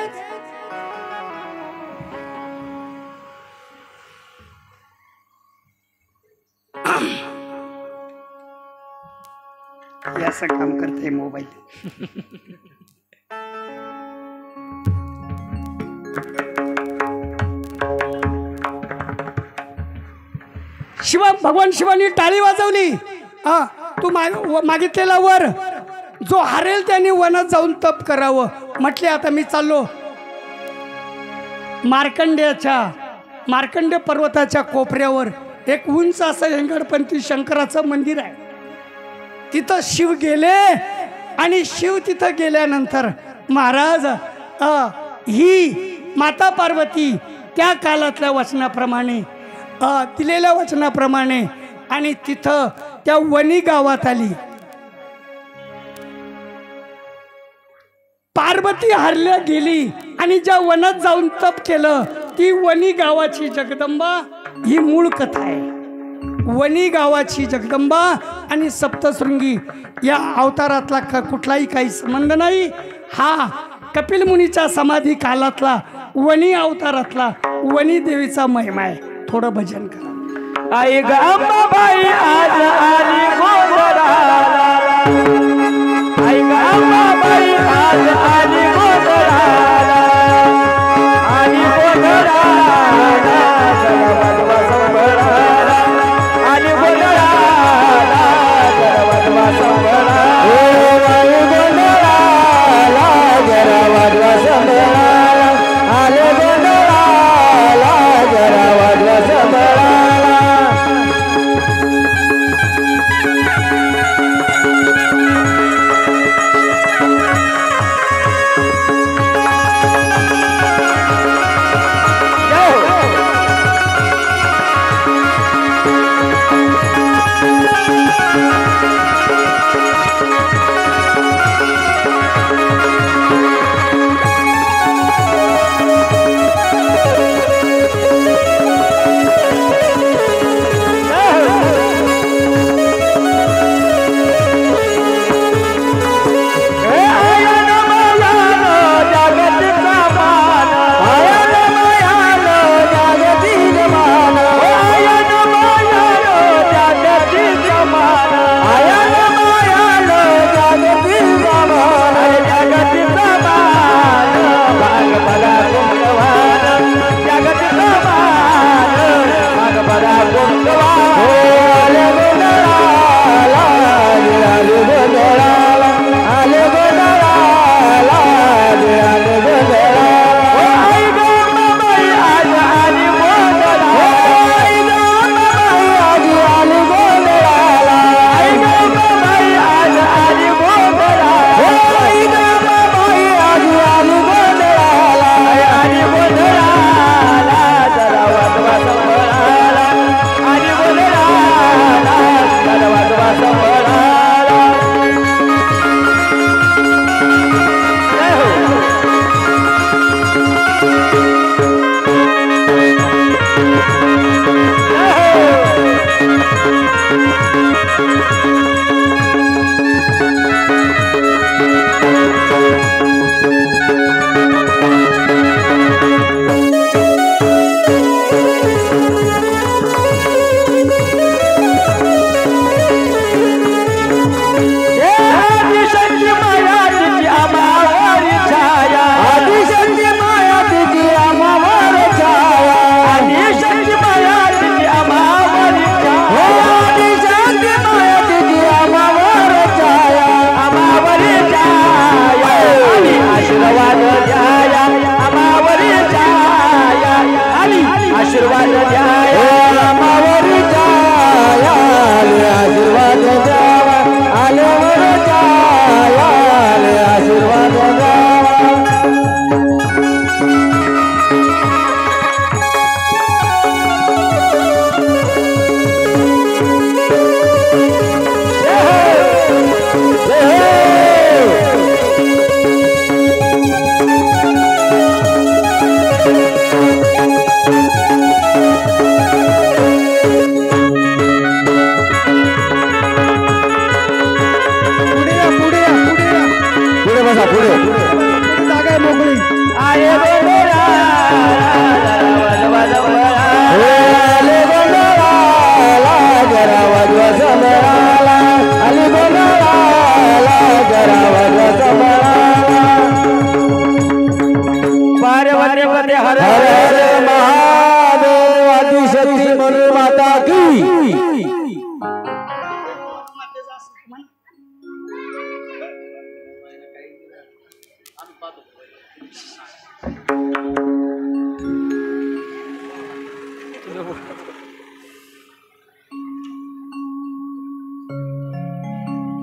असं काम करते मोबाईल. भगवान शिवानी टाळी वाजवली. तू मागितलेला वर, जो हारेल त्याने वनात जाऊन तप करावं. म्हटले आता मी चाललो. मार्कंडे पर्वताच्या कोपऱ्यावर एक उंच असं हेंगडपंथी शंकराचं मंदिर आहे. तिथं शिव गेले आणि शिव तिथं गेल्यानंतर महाराज ही माता पार्वती त्या काळातल्या वचनाप्रमाणे, दिलेल्या वचनाप्रमाणे आणि तिथं त्या वनी गावात आली. पार्वती हरल्या गेली आणि ज्या वनात जाऊन तप केलं ती वनी गावाची जगदंबा ही मूळ कथा आहे. वणी गावाची जगदंबा आणि सप्तशृंगी या अवतारातला कुठलाही काही संबंध नाही. हा कपिल मुनीच्या समाधी कालातला वणी अवतारातला वणी देवीचा महिमा आहे. थोडं भजन करा. आई ग अंबाबाई आज आली गोंधळाला, आई ग अंबाबाई आज आली गोंधळाला, आली गोंधळाला जगवधवा संभळाला, आली गोंधळाला जगवधवा संभळाला, आई गोंधळाला जगवधवा संभळाला, आले गोंधळाला जगवधवा संभळाला.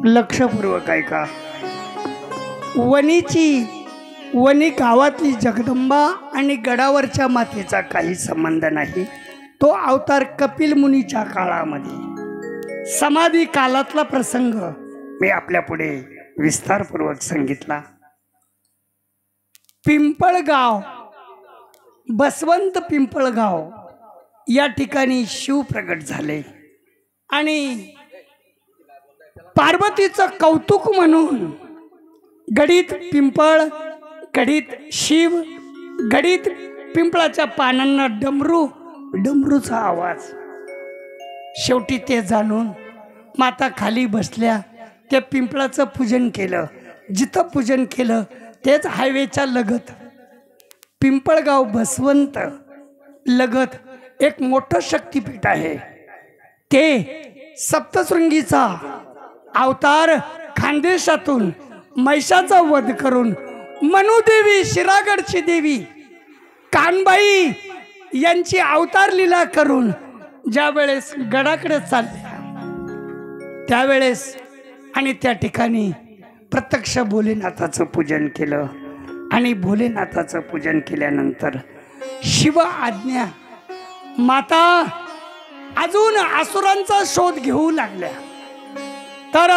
लक्षपूर्वक ऐका. वणी गावातली जगदंबा आणि गडावरच्या मातेचा काही संबंध नाही. तो अवतार कपिल मुनीच्या काळामध्ये समाधी कालातला प्रसंग मी आपल्या पुढे विस्तारपूर्वक सांगितला. पिंपळगाव, बसवंत पिंपळगाव या ठिकाणी शिव प्रगट झाले. आणि पार्वतीचं कौतुक म्हणून गडीत पिंपळ, गडीत शिव, गडीत पिंपळाच्या पानांना डमरू, डमरूचा आवाज. शेवटी ते जाणून माता खाली बसल्या. त्या पिंपळाचं पूजन केलं. जिथं पूजन केलं तेच हायवेच्या लगत पिंपळगाव बसवंत लगत एक मोठं शक्तिपीठ आहे. ते सप्तशृंगीचा अवतार खानदेशातून महिषाचा वध करून मनुदेवी, शिरागडची देवी कानबाई यांची अवतार लीला करून ज्या वेळेस गडाकडे चालल्या त्यावेळेस आणि त्या ठिकाणी प्रत्यक्ष भोलेनाथाचं पूजन केलं. आणि भोलेनाथाचं पूजन केल्यानंतर शिव आज्ञा माता अजून असुरांचा शोध घेऊ लागल्या. तर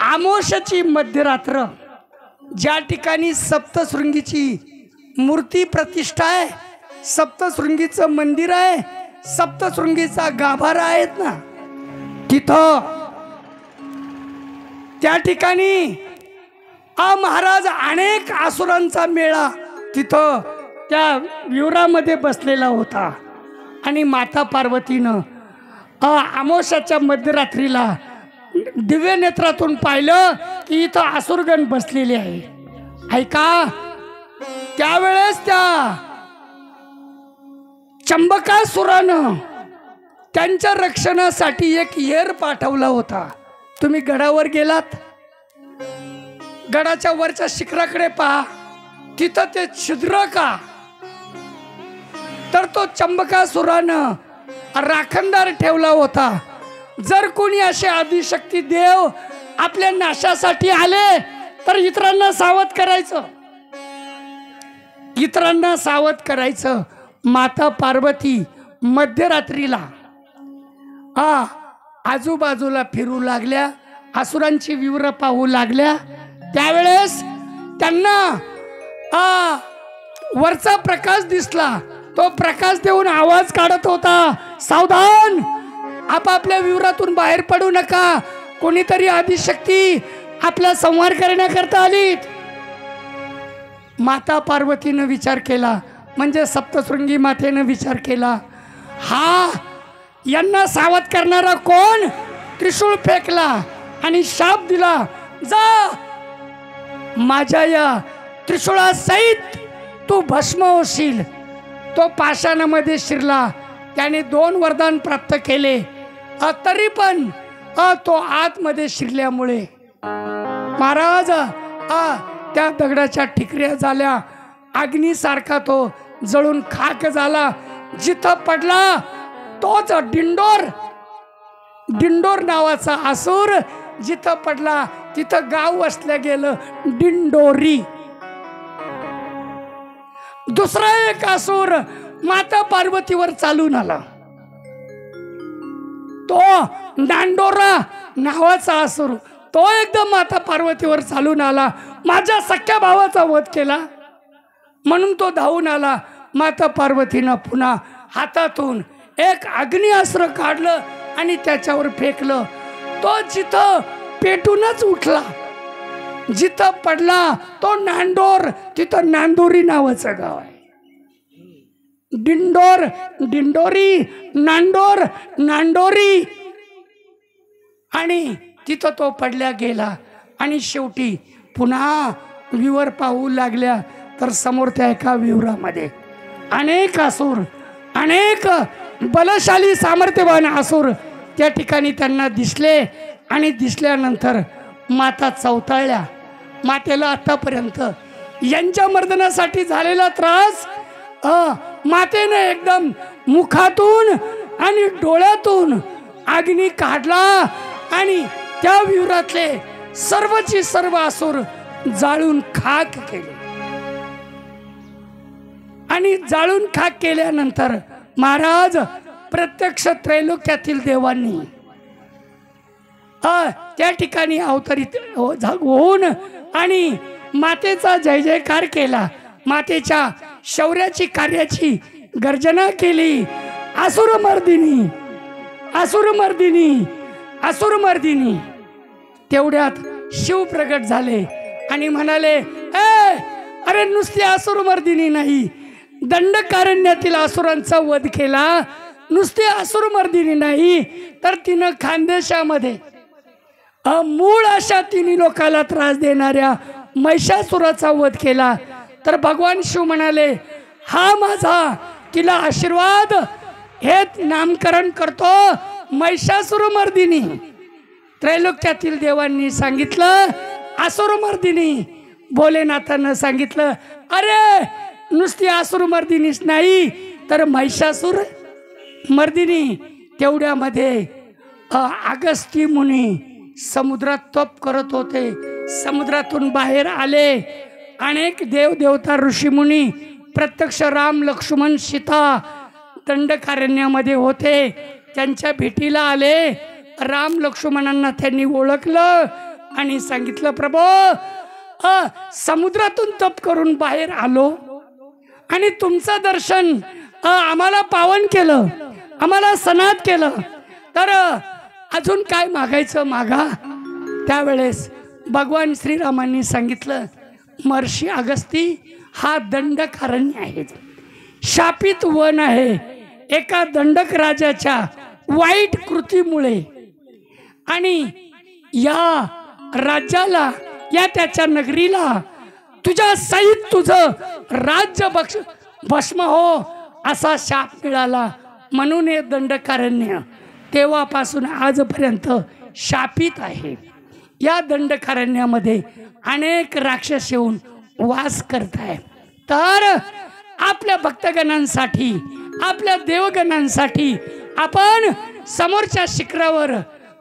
आमोशाची मध्यरात्र ज्या ठिकाणी सप्तशृंगीची मूर्ती प्रतिष्ठा आहे, सप्तशृंगीचं मंदिर आहे, सप्तशृंगीचा गाभारा आहेत ना, तिथं त्या ठिकाणी महाराज अनेक असुरांचा मेळा तिथं त्या विवरामध्ये बसलेला होता. आणि माता पार्वतीनं आमोशाच्या मध्यरात्रीला दिव्य नेत्रातून पाहिलं की इथं असुरगण बसलेले आहे. ऐका, त्यावेळेस त्या चंबकासुरानं त्यांच्या रक्षणासाठी एक येर पाठवला होता. तुम्ही गडावर गेलात, गडाच्या वरच्या शिखराकडे पहा, तिथं ते छिद्र का, तर तो चंबकासुरानं राखणदार ठेवला होता. जर कोणी असे आदिशक्ती देव आपल्या नाशासाठी आले तर इतरांना सावध करायचं, इतरांना सावध करायचं. माता पार्वती मध्यरात्रीला आजूबाजूला फिरू लागल्या, असुरांची विवर पाहू लागल्या. त्यावेळेस त्यांना वरचा प्रकाश दिसला. तो प्रकाश देऊन आवाज काढत होता, सावधान, आपापल्या विवरातून बाहेर पडू नका, कोणीतरी आदिशक्ती आपला संहार करण्याकरता आलीत. माता पार्वतीनं विचार केला, म्हणजे सप्तशृंगी मातेनं विचार केला, हा यांना सावध करणारा कोण? त्रिशूळ फेकला आणि शाप दिला, जा माझ्या या त्रिशूळासहित तू भस्म होशील. तो पाषाणामध्ये शिरला. त्याने 2 वरदान प्राप्त केले, तरी पण तो आतमध्ये शिरल्यामुळे महाराज त्या दगडाच्या ठिकऱ्या झाल्या, अग्नीसारखा तो जळून खाक झाला. जिथं पडला तोच डिंडोर, डिंडोर नावाचा असुर जिथं पडला तिथं गाव वसलं गेलं डिंडोरी. दुसरा एक असुर माता पार्वतीवर चालून आला, तो दांडोरा नावाचा असुर, तो एकदम माता पार्वतीवर चालून आला. माझ्या सख्या भावाचा वध केला म्हणून तो धावून आला. माता पार्वतीनं पुन्हा हातातून एक अग्निअस्त्र काढलं आणि त्याच्यावर फेकलं. तो जिथं पेटूनच उठला, जिथं पडला तो नांदोर, तिथं नांदोरी नावाचं गाव आहे. डिंडोर, डिंडोरी, नांदोर, नांदोरी. आणि तिथं तो पडल्या गेला. आणि शेवटी पुन्हा विवर पाहू लागल्या तर समोर त्या एका विवरामध्ये अनेक असुर, अनेक बलशाली सामर्थ्यवान असुर त्या ठिकाणी त्यांना दिसले. आणि दिसल्यानंतर माता चौताळल्या. मातेला आतापर्यंत यांच्या मर्दनासाठी झालेला त्रास मातेने एकदम मुखातून आणि डोळ्यातून अग्नी काढला आणि त्या विवरातले सर्वची सर्व असुर जाळून खाक केले. आणि जाळून खाक केल्यानंतर महाराज प्रत्यक्ष त्रैलोक्यातील देवांनी त्या ठिकाणी अवतरित होऊन आणि मातेचा जय जयकार केला. मातेच्या शौर्याची कार्याची गर्जना केली. असुरमर्दिनी असुरमर्दिनी. तेवढ्यात शिव प्रगट झाले आणि म्हणाले, अरे नुसती असुरमर्दिनी नाही, दंडकारण्यातील असुरांचा वध केला. नुसती असुरमर्दिनी नाही तर तिनं खानदेशामध्ये मूळ अशा तिन्ही लोकाला त्रास देणाऱ्या महिषासुराचा वध केला. तर भगवान शिव म्हणाले, हा माझा तिला आशीर्वाद, हे नामकरण करतो महिषासुरमर्दिनी. त्रैलोक्यातील देवांनी सांगितलं असुरमर्दिनी. भोलेनाथानं सांगितलं, अरे नुसती असुरमर्दिनीच नाही तर महिषासुर मर्दिनी. तेवढ्यामध्ये अगस्ती मुनी समुद्रात तप करत होते. समुद्रातून बाहेर आले अनेक देवदेवता ऋषीमुनी, प्रत्यक्ष राम लक्ष्मण सीता दंडकारण्यामध्ये होते. त्यांच्या भेटीला आले. राम लक्ष्मणांना त्यांनी ओळखलं आणि सांगितलं, प्रभो समुद्रातून तप करून बाहेर आलो आणि तुमचं दर्शन आम्हाला पावन केलं, आम्हाला सनात केलं, तर अजून काय मागायचं मागा. त्यावेळेस भगवान श्रीरामांनी सांगितलं, महर्षी अगस्ती हा दंडकारण्य आहे, शापित वन आहे. एका दंडक राजाच्या वाईट कृतीमुळे आणि या राज्याला, या त्याच्या नगरीला तुझ्या सहित तुझं राज्य भस्म हो असा शाप मिळाला. म्हणून हे दंडकारण्य तेव्हापासून आजपर्यंत शापित आहे. या दंडकारण्यामध्ये अनेक राक्षस येऊन वास करत आहे. तर आपल्या भक्तगणांसाठी, आपल्या देवगणांसाठी आपण समोरच्या शिखरावर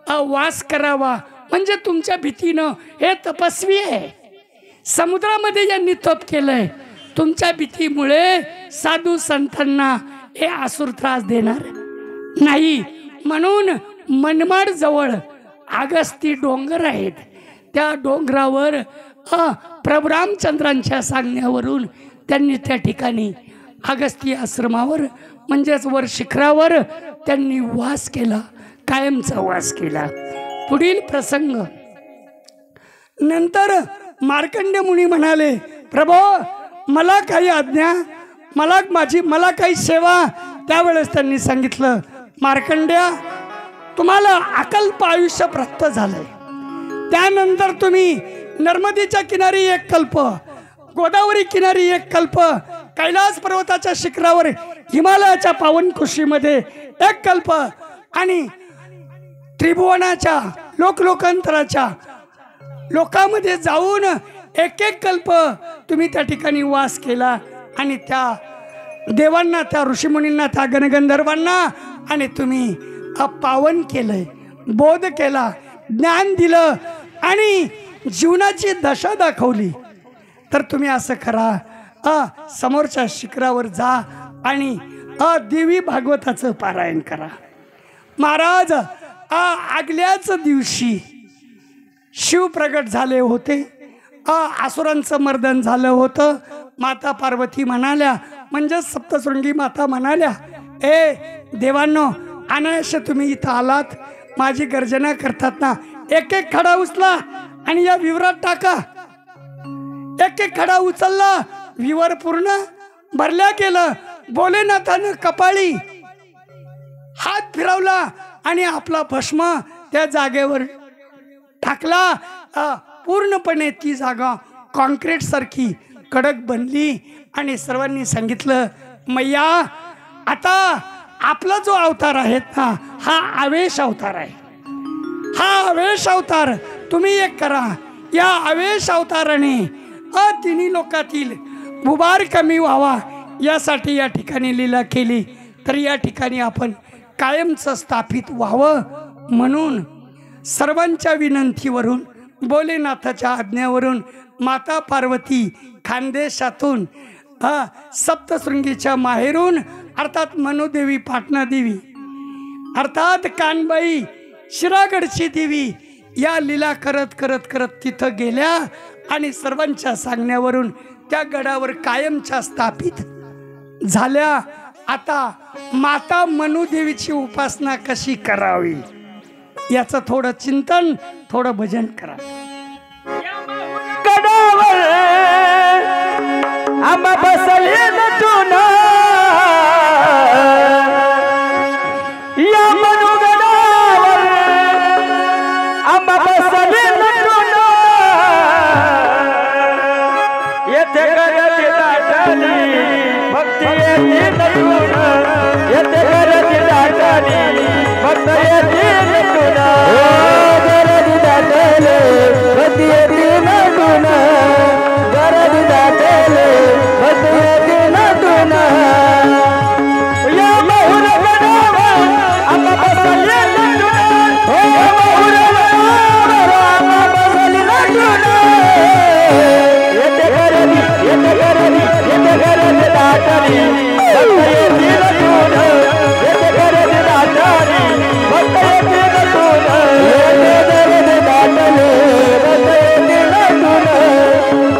वास करावा. म्हणजे तुमच्या भीतीनं, हे तपस्वी आहे, समुद्रामध्ये यांनी तप केलंय, तुमच्या भीतीमुळे साधू संतांना हे असुर त्रास देणार नाही. म्हणून मनमाड जवळ अगस्ती डोंगर आहेत. त्या डोंगरावर प्रभू रामचंद्रांच्या सांगण्यावरून त्यांनी त्या ठिकाणी अगस्ती आश्रमावर म्हणजेच वर शिखरावर त्यांनी वास केला, कायमचा वास केला. पुढील प्रसंग नंतर मार्कंडेय मुनी म्हणाले, प्रभो मला काही आज्ञा, मला काही सेवा. त्यावेळेस त्यांनी सांगितलं, मार्कंडेया तुम्हाला अकल्प आयुष्य प्राप्त झालंय. त्यानंतर तुम्ही नर्मदेच्या किनारी एक कल्प, गोदावरी किनारी एक कल्प, कैलास पर्वताच्या शिखरावर हिमालयाच्या पावन कुशीमध्ये एक कल्प आणि त्रिभुवनाच्या लोकांतराच्या लोकांमध्ये जाऊन एक एक कल्प तुम्ही त्या ठिकाणी वास केला आणि त्या देवांना, त्या ऋषीमुनींना, त्या गणगंधर्वांना आणि तुम्ही पावन केलंय, बोध केला, ज्ञान दिलं आणि जीवनाची दशा दाखवली. तर तुम्ही असं करा, समोरच्या शिखरावर जा आणि देवी भागवताचं पारायण करा. महाराज आगल्याच दिवशी शिव प्रगट झाले होते. असुरांचं मर्दन झालं होतं. माता पार्वती म्हणाल्या, म्हणजे सप्तशृंगी माता म्हणाल्या, ए देवांनो, अनायास तुम्ही इथं आलात, माझी गर्जना करतात ना, एक एक खडा उचला आणि या विवरात टाका. एक एक खडा उचलला, विवर पूर्ण भरल्या गेलं. भोलेनाथानं कपाळी हात फिरवला आणि आपला भस्म त्या जागेवर टाकला. पूर्णपणे ती जागा कॉन्क्रीट सारखी कडक बनली आणि सर्वांनी सांगितलं, मैया आता आपला जो अवतार आहे ना, हा आवेश अवतार आहे. हा आवेश अवतार तुम्ही एक करा. या आवेश अवताराने तिन्ही लोकातील भुभार कमी व्हावा यासाठी या ठिकाणी लीला केली. तर या ठिकाणी आपण कायमचं स्थापित व्हावं म्हणून सर्वांच्या विनंतीवरून, भोलेनाथाच्या आज्ञेवरून माता पार्वती खानदेशातून, सप्तशृंगीच्या माहेरून अर्थात मनोदेवी पाटणादेवी अर्थात कानबाई शिरागडची देवी या लीला करत करत करत तिथं गेल्या आणि सर्वांच्या सांगण्यावरून त्या गडावर कायमच्या स्थापित झाल्या. आता माता मनुदेवीची उपासना कशी करावी याचं थोडं चिंतन, थोडं भजन करा. गडावर आंबा बसली नटून, या मनू गडावर आंबा बसली नटून, येथे गरज दाटली भक्ती येते नटून, येथे गरज दाटली भक्त येते नटून, गरज दाटले भक्ती येते नटून, गरज दाटले भक्ती येते नटून, या बहुर गडावर आंबा बसली नटून, या बहुर गडावर आंबा बसली नटून, येते गरज दाटली भक्त येते नटून, येते गरज दाटली भक्त येते नटून, गरज दाटले भक्त येते नटून,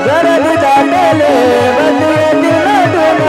गरज दाटले भक्त येते नटून.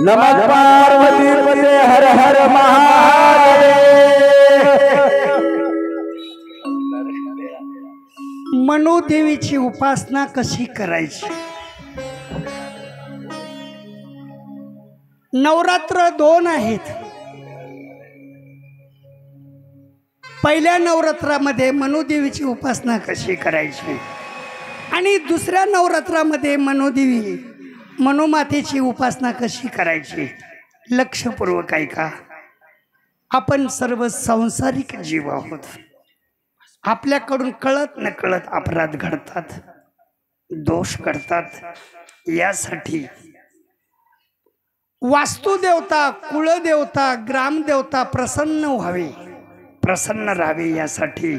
नमः पार्वती पते हर हर महादेव। मनुदेवीची उपासना कशी करायची? नवरात्र 2 आहेत। पहिल्या नवरात्रामध्ये मनुदेवीची उपासना कशी करायची आणि दुसऱ्या नवरात्रामध्ये मनुमातेची उपासना कशी करायची लक्षपूर्वक ऐका. आपण सर्व सांसारिक जीव आहोत. आपल्याकडून कळत नकळत अपराध घडतात, दोष करतात. यासाठी वास्तुदेवता, कुळदेवता, ग्रामदेवता प्रसन्न व्हावे, प्रसन्न राहावे यासाठी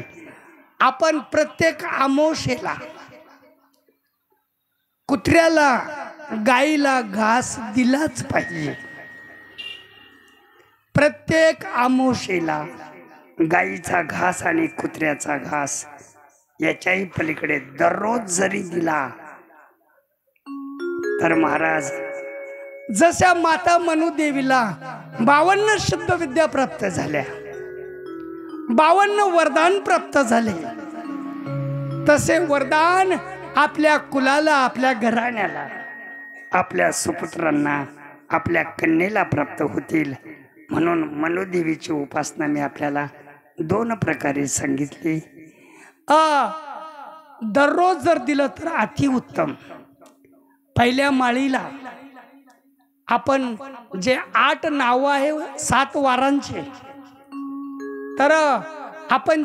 आपण प्रत्येक अमावस्येला कुत्र्याला गाईला घास दिलाच पाहिजे. प्रत्येक अमावस्येला गाईचा घास आणि कुत्र्याचा घास याच्याही पलीकडे दररोज जरी दिला तर महाराज जशा माता मनुदेवीला 52 शुद्ध विद्या प्राप्त झाल्या, 52 वरदान प्राप्त झाले, तसे वरदान आपल्या कुलाला, आपल्या घराण्याला, आपल्या सुपुत्रांना, आपल्या कन्येला प्राप्त होतील. म्हणून मनुदेवीची उपासना मी आपल्याला 2 प्रकारे सांगितली. दररोज जर दिलं तर अतिउत्तम. पहिल्या माळीला आपण जे 8 नावं आहे 7 वारांचे, तर आपण